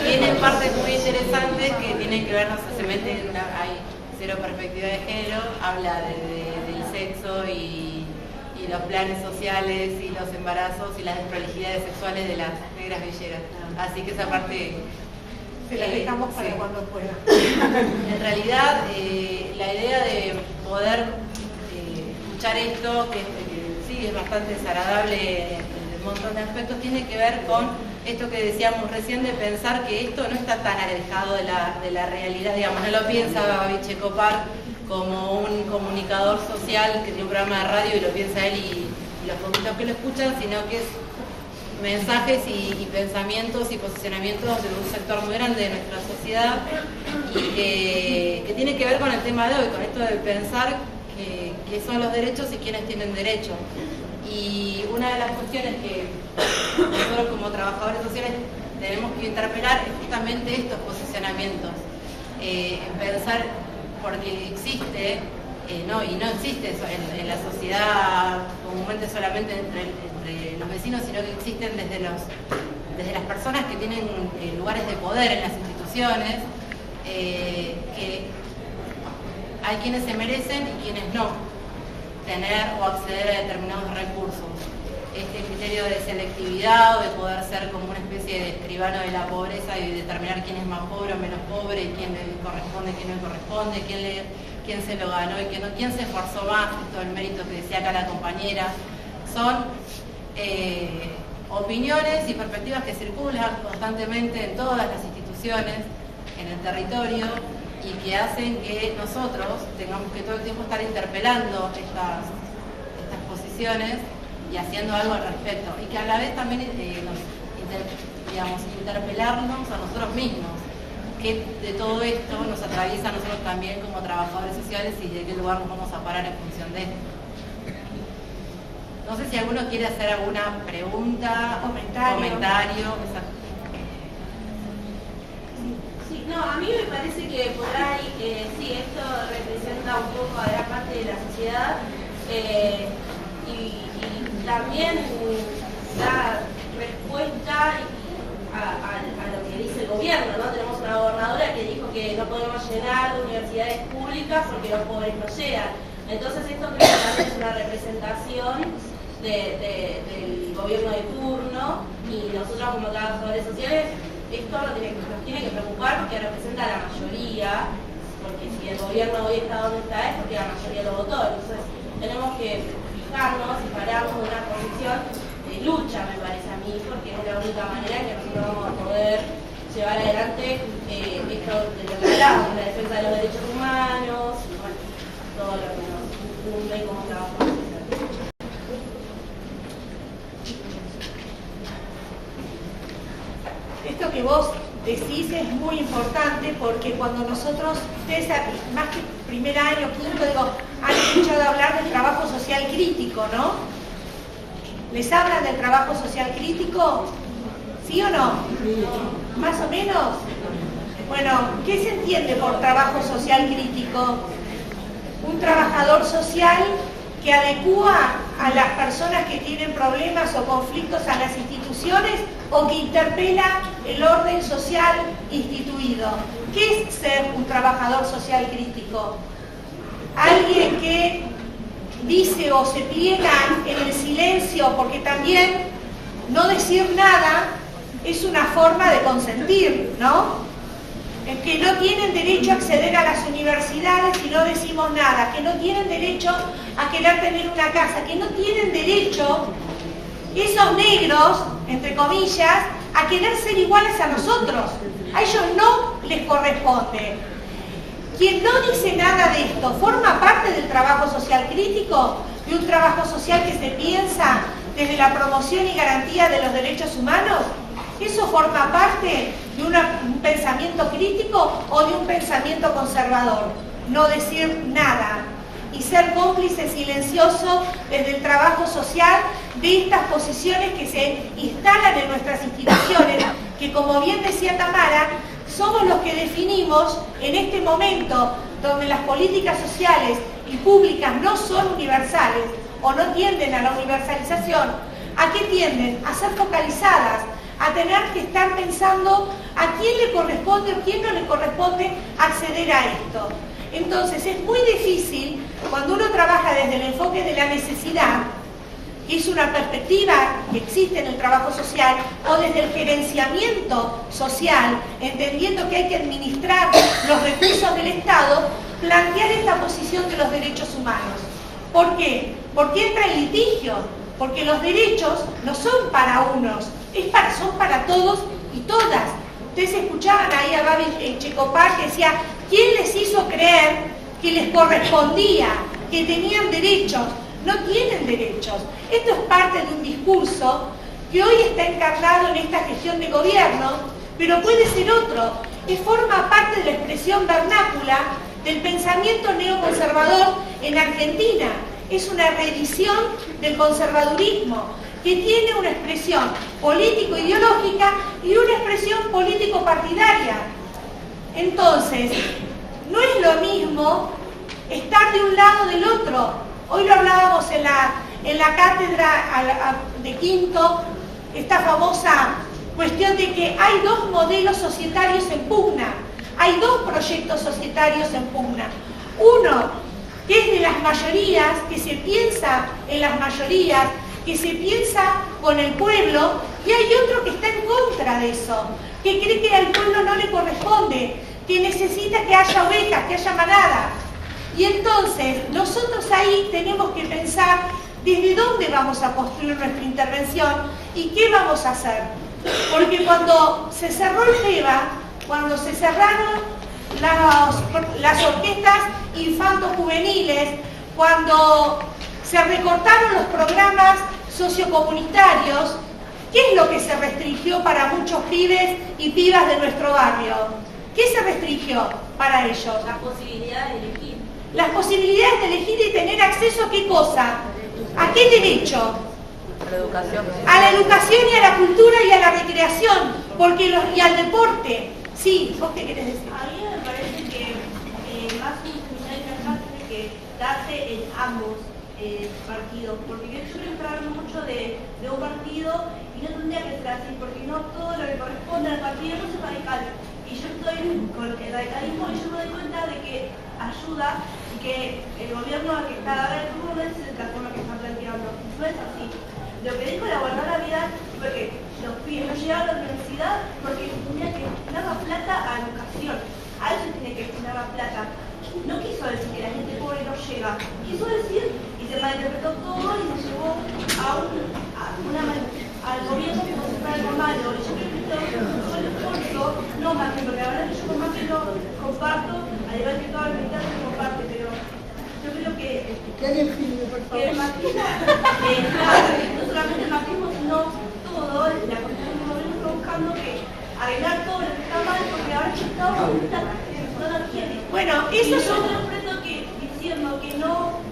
Tienen partes muy interesantes que tienen que ver, no sé, se mete en hay cero perspectiva de género, habla del sexo y los planes sociales y los embarazos y las desprolijidades sexuales de las negras villeras. Así que esa parte se la dejamos para cuando pueda. En realidad, la idea de poder escuchar esto, que sí es bastante desagradable en un montón de aspectos, tiene que ver con esto que decíamos recién de pensar que esto no está tan alejado de la realidad, digamos, no lo piensa Babi Checopar como un comunicador social que tiene un programa de radio y lo piensa él y los poquitos que lo escuchan, sino que es mensajes y pensamientos y posicionamientos de un sector muy grande de nuestra sociedad y que tiene que ver con el tema de hoy, con esto de pensar qué son los derechos y quiénes tienen derecho. Y una de las cuestiones que nosotros como trabajadores sociales tenemos que interpelar justamente estos posicionamientos, pensar, porque existe, y no existe eso en la sociedad comúnmente solamente entre los vecinos, sino que existen desde las personas que tienen lugares de poder en las instituciones, que hay quienes se merecen y quienes no tener o acceder a determinados recursos. Este criterio de selectividad o de poder ser como una especie de escribano de la pobreza y determinar quién es más pobre o menos pobre, y quién le corresponde, quién no le corresponde, quién se lo ganó y quién se esforzó más, todo el mérito que decía acá la compañera, son opiniones y perspectivas que circulan constantemente en todas las instituciones, en el territorio, y que hacen que nosotros tengamos que todo el tiempo estar interpelando estas posiciones y haciendo algo al respecto, y que a la vez también interpelarnos a nosotros mismos, que de todo esto nos atraviesa a nosotros también como trabajadores sociales y de qué lugar nos vamos a parar en función de esto. No sé si alguno quiere hacer alguna pregunta, comentario. Sí, no, a mí me parece que por ahí, sí, esto representa un poco a gran parte de la sociedad, y también da respuesta a lo que dice el gobierno, ¿no? Tenemos una gobernadora que dijo que no podemos llenar de universidades públicas porque los pobres no llegan. Entonces esto creo que también es una representación del gobierno de turno, y nosotros como trabajadores sociales esto nos tiene que preocupar porque representa a la mayoría, porque si el gobierno hoy está donde está es porque la mayoría lo votó. Entonces tenemos que fijarnos y pararnos en una posición de lucha, me parece a mí, porque es la única manera que nosotros vamos a poder llevar adelante esto de lo que hablamos, la defensa de los derechos humanos, y bueno, todo lo que nos incumbe como trabajadores. Esto que vos decís es muy importante, porque cuando nosotros, ustedes más que primer año, quinto, digo, han escuchado hablar del trabajo social crítico, ¿no? ¿Les hablan del trabajo social crítico? ¿Sí o no? ¿Más o menos? Bueno, ¿qué se entiende por trabajo social crítico? Un trabajador social que adecúa a las personas que tienen problemas o conflictos a las instituciones, o que interpela el orden social instituido. ¿Qué es ser un trabajador social crítico? Alguien que dice o se pliega en el silencio, porque también no decir nada es una forma de consentir, ¿no? Que no tienen derecho a acceder a las universidades si no decimos nada, que no tienen derecho a querer tener una casa, que no tienen derecho esos negros, entre comillas, a querer ser iguales a nosotros. A ellos no les corresponde. Quien no dice nada de esto forma parte del trabajo social crítico, de un trabajo social que se piensa desde la promoción y garantía de los derechos humanos. ¿Eso forma parte de un pensamiento crítico o de un pensamiento conservador? No decir nada y ser cómplice silencioso desde el trabajo social de estas posiciones que se instalan en nuestras instituciones, que, como bien decía Tamara, somos los que definimos en este momento donde las políticas sociales y públicas no son universales o no tienden a la universalización. ¿A qué tienden? A ser focalizadas, a tener que estar pensando a quién le corresponde o quién no le corresponde acceder a esto. Entonces es muy difícil cuando uno trabaja desde el enfoque de la necesidad, que es una perspectiva que existe en el trabajo social, o desde el gerenciamiento social, entendiendo que hay que administrar los recursos del Estado, plantear esta posición de los derechos humanos. ¿Por qué? Porque entra en litigio, porque los derechos no son para unos, son para todos y todas. Ustedes escuchaban ahí a Babi Checopar que decía, ¿quién les hizo creer que les correspondía, que tenían derechos? No tienen derechos. Esto es parte de un discurso que hoy está encarnado en esta gestión de gobierno, pero puede ser otro, que forma parte de la expresión vernácula del pensamiento neoconservador en Argentina. Es una reedición del conservadurismo que tiene una expresión político-ideológica y una expresión político-partidaria. Entonces, no es lo mismo estar de un lado o del otro. Hoy lo hablábamos en la cátedra de quinto, esta famosa cuestión de que hay dos modelos societarios en pugna, hay dos proyectos societarios en pugna. Uno que es de las mayorías, que se piensa en las mayorías, que se piensa con el pueblo, y hay otro que está en contra de eso, que cree que al pueblo no le corresponde, que necesita que haya ovejas, que haya manada. Y entonces nosotros ahí tenemos que pensar desde dónde vamos a construir nuestra intervención y qué vamos a hacer. Porque cuando se cerró el FEBA, cuando se cerraron las orquestas infanto-juveniles, cuando se recortaron los programas sociocomunitarios, ¿qué es lo que se restringió para muchos pibes y pibas de nuestro barrio? ¿Qué se restringió para ellos? La posibilidad de elegir. Las posibilidades de elegir y tener acceso a qué cosa, a qué derecho, A la educación. a la educación y a la cultura y a la recreación, y al deporte. Sí, ¿vos qué querés decir? A mí me parece que más un tiene que darse en ambos partidos, porque yo creo que está hablando mucho de un partido y no tendría que ser así, porque no todo lo que corresponde al partido no es radical. Y yo estoy con el radicalismo y yo me doy cuenta de que ayuda y que el gobierno que está ahora en turno no es la forma que están planteando, no es así. Lo que dijo la gobernadora Vidal fue que los pibes no llegaron a la universidad porque tenía que destinar la plata a la educación, a eso tiene que destinar la plata. No quiso decir que la gente pobre no llega, quiso decir, y se malinterpretó todo y se llevó al gobierno como si fuera algo malo. Y yo creo que esto es un esfuerzo, no más que porque la verdad que yo con más que lo comparto, al igual que toda la mitad se comparte, pero yo creo que el machismo, no solamente el machismo, sino todo, la cuestión del gobierno está buscando que arreglar todo lo que está mal, porque ahora el Estado no lo tiene. Bueno, eso es yo interpreto que diciendo que no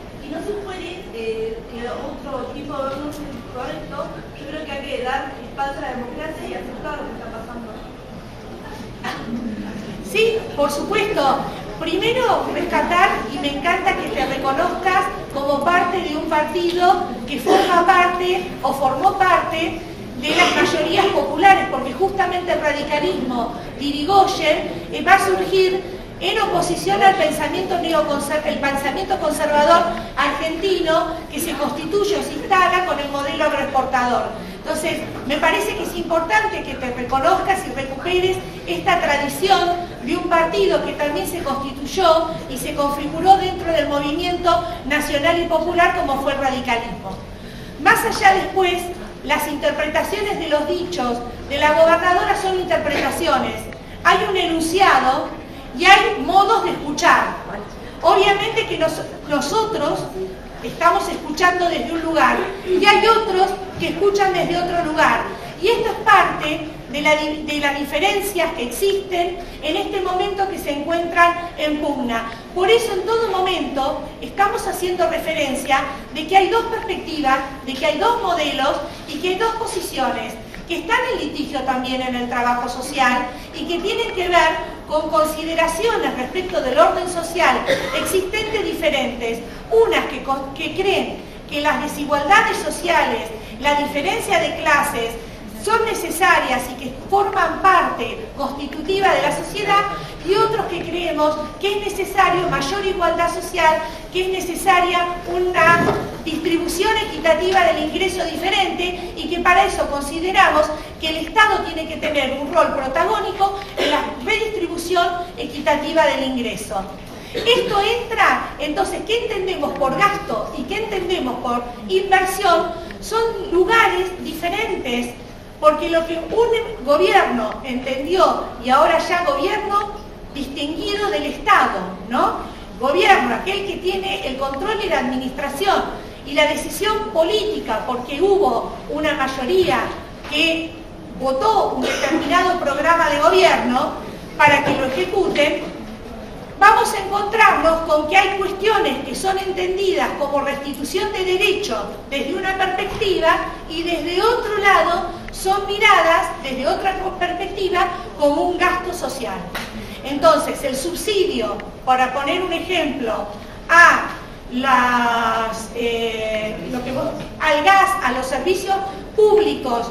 se puede, que otro tipo de gobierno es correcto, yo creo que hay que dar espacio a la democracia y aceptar lo que está pasando. Sí, por supuesto. Primero, rescatar, y me encanta que te reconozcas como parte de un partido que forma parte o formó parte de las mayorías populares, porque justamente el radicalismo de Irigoyen va a surgir en oposición al pensamiento conservador argentino que se constituye o se instala con el modelo agroexportador. Entonces, me parece que es importante que te reconozcas y recuperes esta tradición de un partido que también se constituyó y se configuró dentro del movimiento nacional y popular como fue el radicalismo. Más allá después, las interpretaciones de los dichos de la gobernadora son interpretaciones. Hay un enunciado y hay modos de escuchar. Obviamente que nosotros estamos escuchando desde un lugar y hay otros que escuchan desde otro lugar. Y esto es parte de las diferencias que existen en este momento que se encuentran en pugna. Por eso en todo momento estamos haciendo referencia de que hay dos perspectivas, de que hay dos modelos y que hay dos posiciones que están en litigio también en el trabajo social y que tienen que ver con consideraciones respecto del orden social existentes diferentes, unas que creen que las desigualdades sociales, la diferencia de clases son necesarias y que forman parte constitutiva de la sociedad, y otros que creemos que es necesario mayor igualdad social, que es necesaria una distribución equitativa del ingreso diferente y que para eso consideramos que el Estado tiene que tener un rol protagónico en la redistribución equitativa del ingreso. Esto entra, entonces, ¿qué entendemos por gasto y qué entendemos por inversión? Son lugares diferentes, porque lo que un gobierno entendió, y ahora ya gobierno distinguido del Estado, ¿no? Gobierno, aquel que tiene el control y la administración y la decisión política, porque hubo una mayoría que votó un determinado programa de gobierno para que lo ejecuten, vamos a encontrarnos con que hay cuestiones que son entendidas como restitución de derechos desde una perspectiva y desde otro lado son miradas desde otra perspectiva como un gasto social. Entonces, el subsidio, para poner un ejemplo, al gas, a los servicios públicos,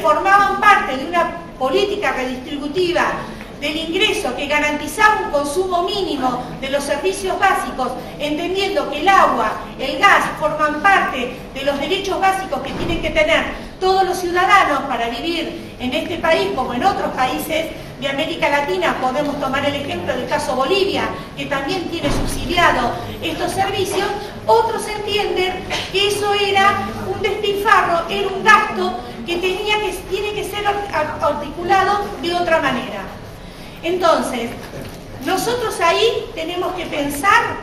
formaban parte de una política redistributiva del ingreso que garantizaba un consumo mínimo de los servicios básicos, entendiendo que el agua, el gas forman parte de los derechos básicos que tienen que tener todos los ciudadanos para vivir en este país como en otros países de América Latina. Podemos tomar el ejemplo del caso Bolivia, que también tiene subsidiado estos servicios. Otros entienden que eso era un despilfarro, era un gasto que tiene que ser articulado de otra manera. Entonces, nosotros ahí tenemos que pensar,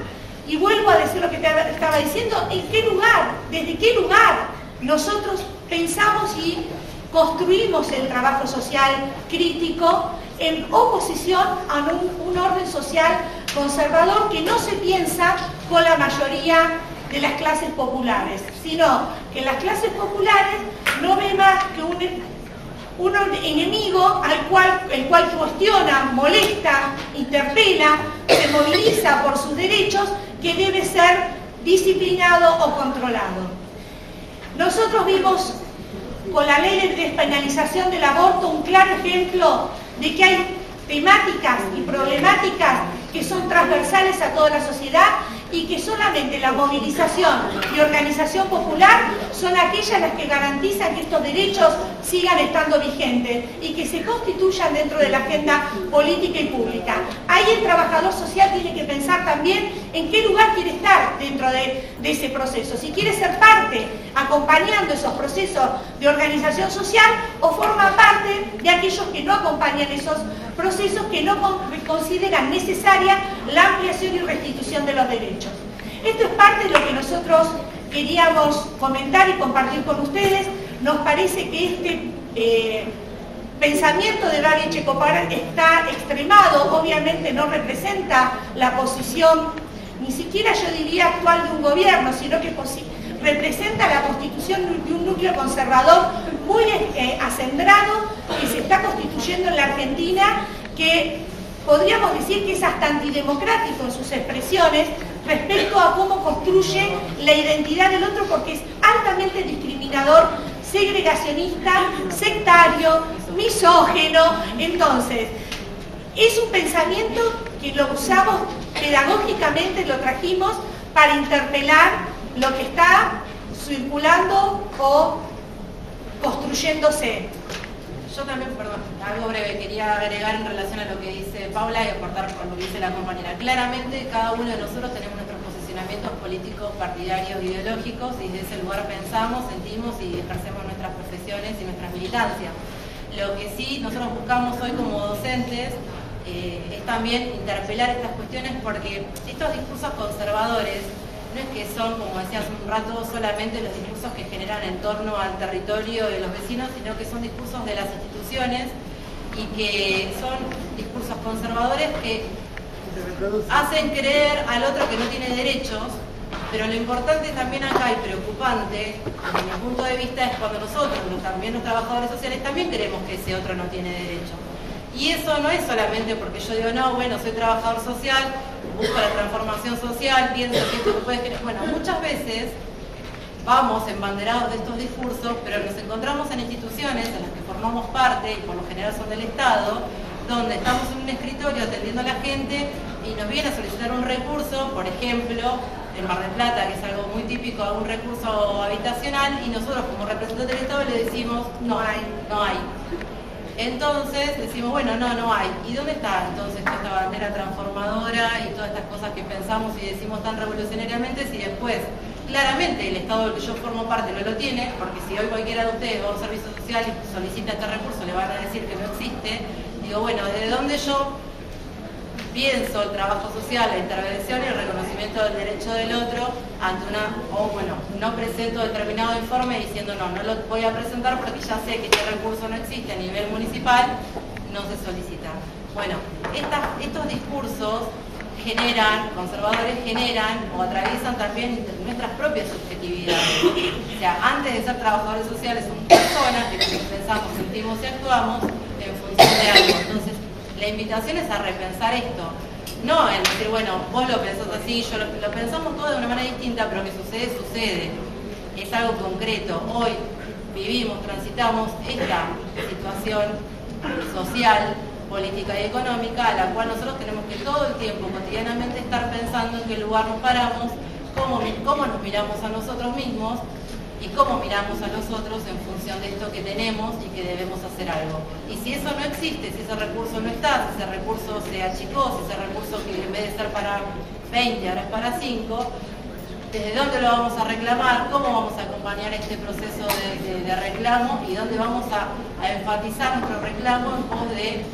y vuelvo a decir lo que te estaba diciendo, en qué lugar, desde qué lugar nosotros pensamos y construimos el trabajo social crítico en oposición a un orden social conservador que no se piensa con la mayoría de las clases populares, sino que las clases populares no ven más que un enemigo el cual cuestiona, molesta, interpela, se moviliza por sus derechos, que debe ser disciplinado o controlado. Nosotros vimos con la ley de despenalización del aborto un claro ejemplo de que hay temáticas y problemáticas que son transversales a toda la sociedad y que solamente la movilización y organización popular son aquellas las que garantizan que estos derechos sigan estando vigentes y que se constituyan dentro de la agenda política y pública. Ahí el trabajador social tiene que pensar también en qué lugar quiere estar dentro de ese proceso, si quiere ser parte acompañando esos procesos de organización social o forma parte de aquellos que no acompañan esos procesos, que no consideran necesaria la ampliación y restitución de los derechos. Esto es parte de lo que nosotros queríamos comentar y compartir con ustedes. Nos parece que este pensamiento de Gaby Checopar está extremado, obviamente no representa la posición, ni siquiera yo diría actual de un gobierno, sino que representa la constitución de un núcleo conservador muy acendrado que se está constituyendo en la Argentina, que podríamos decir que es hasta antidemocrático en sus expresiones respecto a cómo construye la identidad del otro, porque es altamente discriminador, segregacionista, sectario, misógino. Entonces, es un pensamiento que lo usamos pedagógicamente, lo trajimos para interpelar lo que está circulando o construyéndose. Yo también, perdón, algo breve, quería agregar en relación a lo que dice Paula y aportar con lo que dice la compañera. Claramente cada uno de nosotros tenemos nuestros posicionamientos políticos, partidarios, ideológicos, y desde ese lugar pensamos, sentimos y ejercemos nuestras profesiones y nuestras militancias. Lo que sí nosotros buscamos hoy como docentes es también interpelar estas cuestiones, porque estos discursos conservadores no es que son, como decía hace un rato, solamente los discursos que generan en torno al territorio de los vecinos, sino que son discursos de las instituciones y que son discursos conservadores que hacen creer al otro que no tiene derechos. Pero lo importante también acá y preocupante, desde mi punto de vista, es cuando nosotros, también los trabajadores sociales, también creemos que ese otro no tiene derechos. Y eso no es solamente porque yo digo, no, bueno, soy trabajador social, busco la transformación social, pienso que esto puede generar. Bueno, muchas veces vamos embanderados de estos discursos, pero nos encontramos en instituciones en las que formamos parte, y por lo general son del Estado, donde estamos en un escritorio atendiendo a la gente y nos viene a solicitar un recurso, por ejemplo, en Mar del Plata, que es algo muy típico, un recurso habitacional, y nosotros como representantes del Estado le decimos, no hay. Entonces decimos, bueno, no hay. ¿Y dónde está entonces esta bandera transformadora y todas estas cosas que pensamos y decimos tan revolucionariamente si después, claramente, el Estado del que yo formo parte no lo tiene? Porque si hoy cualquiera de ustedes va a un servicio social y solicita este recurso, le van a decir que no existe. Digo, bueno, ¿de dónde yo pienso el trabajo social, la intervención y el reconocimiento del derecho del otro ante no presento determinado informe diciendo no lo voy a presentar porque ya sé que este recurso no existe a nivel municipal, no se solicita? Bueno, estos discursos generan, conservadores generan o atraviesan también nuestras propias subjetividades. O sea, antes de ser trabajadores sociales somos personas que pensamos, sentimos y actuamos en función de algo. Entonces, la invitación es a repensar esto. No en decir, bueno, vos lo pensás así, yo lo pensamos todo de una manera distinta, pero que sucede, sucede. Es algo concreto. Hoy vivimos, transitamos esta situación social, política y económica, a la cual nosotros tenemos que todo el tiempo, cotidianamente, estar pensando en qué lugar nos paramos, cómo nos miramos a nosotros mismos y cómo miramos a nosotros en función de esto que tenemos y que debemos hacer algo. Y si eso no existe, si ese recurso no está, si ese recurso se achicó, si ese recurso que en vez de ser para 20 ahora es para 5, ¿desde dónde lo vamos a reclamar? ¿Cómo vamos a acompañar este proceso de reclamo? ¿Y dónde vamos a enfatizar nuestro reclamo en pos de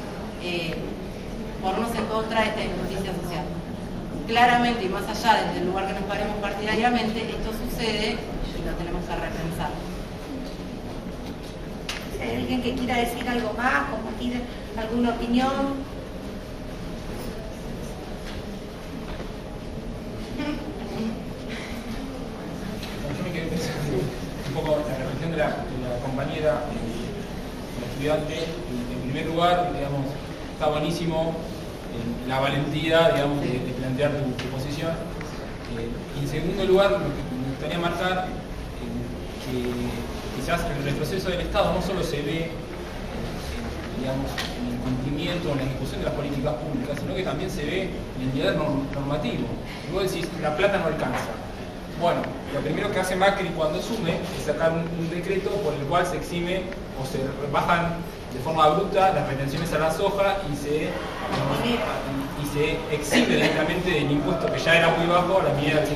ponernos en contra de esta injusticia social? Claramente, y más allá desde el lugar que nos paremos partidariamente, esto sucede y lo tenemos que repensar. Si hay alguien que quiera decir algo más, compartir alguna opinión. Yo me quedé pensando un poco en la reflexión de la compañera, la estudiante. En primer lugar, digamos, está buenísimo la valentía, digamos, de plantear tu posición. Y en segundo lugar, lo que me gustaría marcar, que quizás el retroceso del Estado no solo se ve, digamos, en el cumplimiento, en la ejecución de las políticas públicas, sino que también se ve en el nivel normativo. Y vos decís, la plata no alcanza. Bueno, lo primero que hace Macri cuando asume es sacar un decreto por el cual se exime o se bajan de forma bruta las retenciones a la soja y se exime directamente del impuesto que ya era muy bajo a la medida del 5%.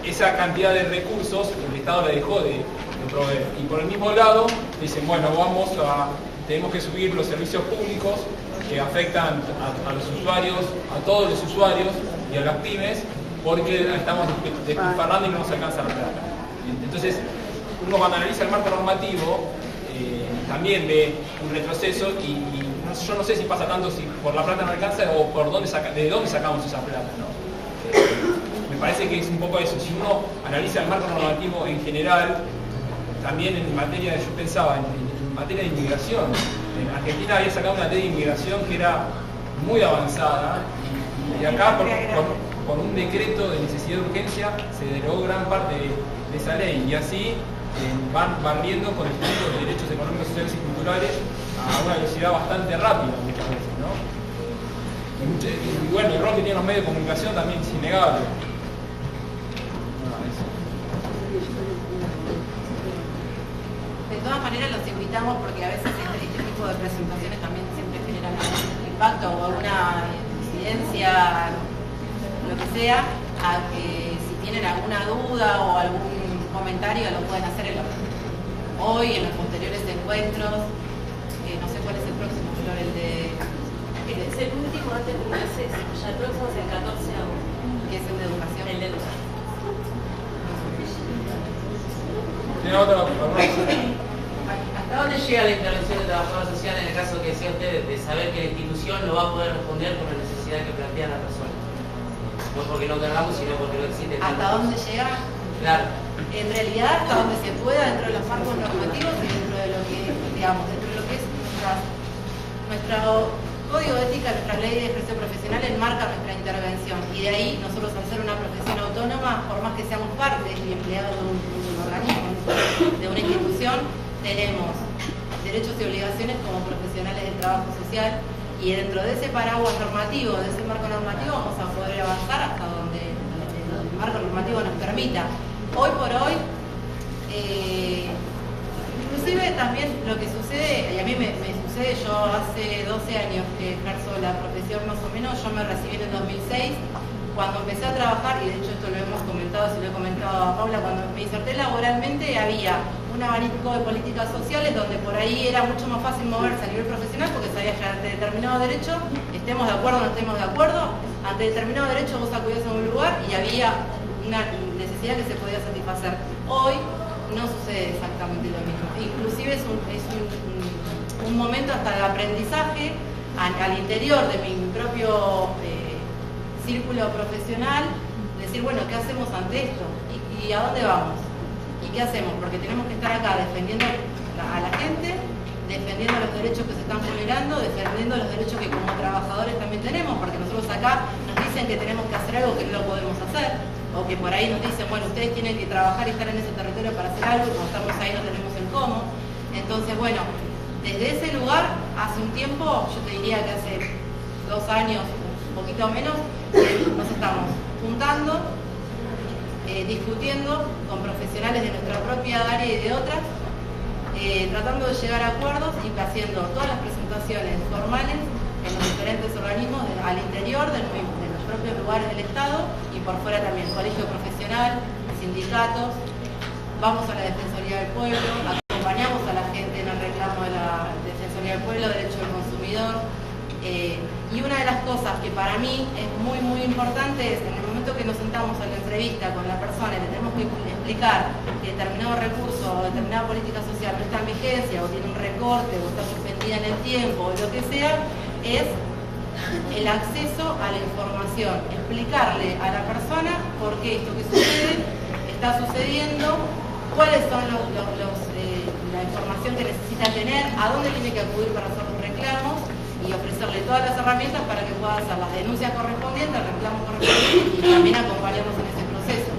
Esa cantidad de recursos el Estado le dejó de proveer. Y por el mismo lado dicen, bueno, tenemos que subir los servicios públicos que afectan a los usuarios, a todos los usuarios y a las pymes, porque estamos despilfarrando y no nos alcanza la plata. Entonces, uno cuando analiza el marco normativo, también ve un retroceso y yo no sé si pasa tanto si por la plata no alcanza o por de dónde sacamos esa plata, ¿no? Me parece que es un poco eso. Si uno analiza el marco normativo en general, también en materia, yo pensaba, en materia de inmigración. En Argentina había sacado una ley de inmigración que era muy avanzada y acá por un decreto de necesidad de urgencia se derogó gran parte de esa ley y así van barriendo con el tipo de derechos económicos, sociales y culturales a una velocidad bastante rápida muchas veces, ¿no? Y bueno, el rol que tienen los medios de comunicación también es innegable. De todas maneras los invitamos porque a veces este tipo de presentaciones también siempre generan algún impacto o alguna incidencia, lo que sea, a que si tienen alguna duda o algún comentario lo pueden hacer hoy, en los posteriores encuentros. No sé cuál es el próximo, Flor, el de... Es el último antes de un receso, ya el próximo es el 14 de agosto. ¿Qué es el de educación? El de educación. ¿Tiene otra? ¿Hasta dónde llega la intervención del trabajador social en el caso que decía usted de saber que la institución no va a poder responder con la necesidad que plantea la persona? No porque no queramos, sino porque no existe. ¿Hasta dónde llega? Claro. En realidad, hasta donde se pueda, dentro de los marcos normativos y dentro de lo que, digamos, dentro de lo que es nuestro código de ética, nuestra ley de ejercicio profesional enmarca nuestra intervención. Y de ahí, nosotros al ser una profesión autónoma, por más que seamos parte y empleados de un organismo, de una institución, tenemos derechos y obligaciones como profesionales del trabajo social y dentro de ese paraguas normativo, de ese marco normativo, vamos a poder avanzar hasta donde el marco normativo nos permita. Hoy por hoy, inclusive también lo que sucede, y a mí me sucede, yo hace 12 años que ejerzo la profesión más o menos, yo me recibí en el 2006, cuando empecé a trabajar, y de hecho esto lo hemos comentado, se lo he comentado a Paula, cuando me inserté laboralmente había un abanico de políticas sociales donde por ahí era mucho más fácil moverse a nivel profesional porque sabías que ante determinado derecho, estemos de acuerdo o no estemos de acuerdo, ante determinado derecho vos acudías a un lugar y había una necesidad que se podía satisfacer. Hoy no sucede exactamente lo mismo. Inclusive es un momento hasta de aprendizaje al interior de mi propio círculo profesional, decir, bueno, ¿qué hacemos ante esto? ¿Y a dónde vamos? ¿Y qué hacemos? Porque tenemos que estar acá defendiendo a la gente, defendiendo los derechos que se están vulnerando, defendiendo los derechos que como trabajadores también tenemos, porque nosotros acá nos dicen que tenemos que hacer algo que no lo podemos hacer, o que por ahí nos dicen, bueno, ustedes tienen que trabajar y estar en ese territorio para hacer algo, y cuando estamos ahí no tenemos el cómo. Entonces, bueno, desde ese lugar, hace un tiempo, yo te diría que hace 2 años, un poquito menos, nos estamos juntando, discutiendo con profesionales de nuestra propia área y de otras, tratando de llegar a acuerdos y haciendo todas las presentaciones formales en los diferentes organismos al interior de los propios lugares del Estado y por fuera también, colegio profesional, sindicatos, vamos a la Defensoría del Pueblo, acompañamos a la gente en el reclamo de la Defensoría del Pueblo, derecho del consumidor, y una de las cosas que para mí es muy importante es en el momento que nos sentamos a la entrevista con la persona y le tenemos que explicar que determinado recurso o determinada política social no está en vigencia o tiene un recorte o está suspendida en el tiempo o lo que sea, es el acceso a la información, explicarle a la persona por qué esto que sucede está sucediendo, cuáles son la información que necesita tener, a dónde tiene que acudir para hacer los reclamos y ofrecerle todas las herramientas para que pueda hacer las denuncias correspondientes, el reclamo correspondiente y también acompañarnos en ese proceso.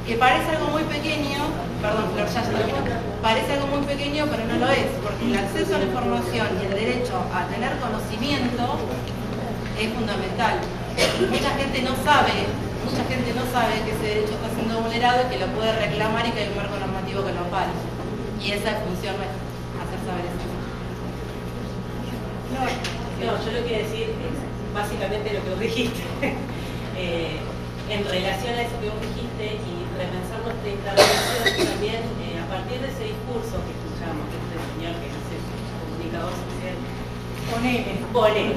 Que parece algo muy pequeño, perdón, Flor, ya termino, parece algo muy pequeño, pero no lo es, porque el acceso a la información y el derecho a tener conocimiento es fundamental. Mucha gente no sabe que ese derecho está siendo vulnerado y que lo puede reclamar y que hay un marco normativo que lo ampare. Y esa es función nuestra, hacer saber eso. No, yo lo que decir es básicamente lo que vos dijiste. En relación a eso que vos dijiste y repensar nuestra intervención también a partir de ese discurso que escuchamos de este señor que no sé, comunicador social, ponele.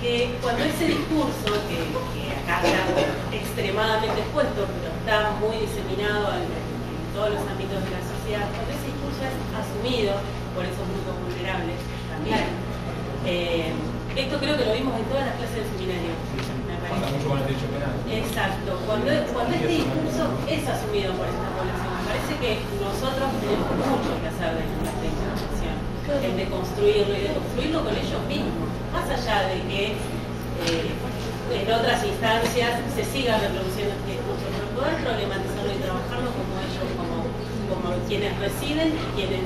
Que cuando ese discurso, que acá está extremadamente expuesto, pero está muy diseminado en todos los ámbitos de la sociedad, cuando ese discurso es asumido por esos grupos vulnerables también. Esto creo que lo vimos en todas las clases del seminario. Pasa mucho con el derecho penal. Exacto. Cuando este discurso es asumido por esta población, me parece que nosotros tenemos mucho que hacer de nuestra intervención, en de construirlo y de construirlo con ellos mismos, más allá de que en otras instancias se siga reproduciendo este discurso, pero poder problematizarlo y trabajarlo como ellos, como quienes residen y quienes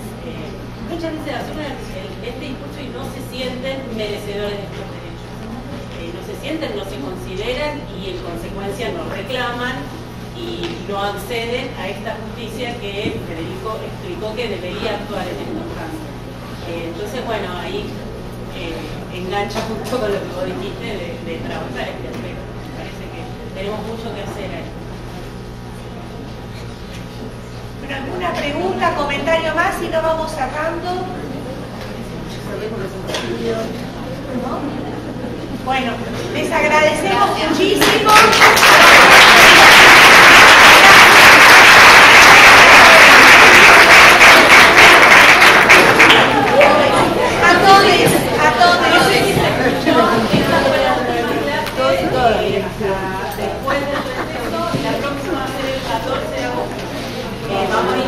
muchas veces asumen este discurso y no se sienten merecedores de estos derechos. No se sienten, no se consideran y en consecuencia no reclaman y no acceden a esta justicia que Federico explicó que debería actuar en estos casos. Entonces, bueno, ahí engancha junto con lo que vos dijiste de trabajar este aspecto. Me parece que tenemos mucho que hacer ahí. ¿Alguna pregunta, comentario más y lo vamos cerrando? ¿No? Bueno, les agradecemos muchísimo. A todos. Después del receso, la próxima va a ser el 14 de agosto. Vamos a ir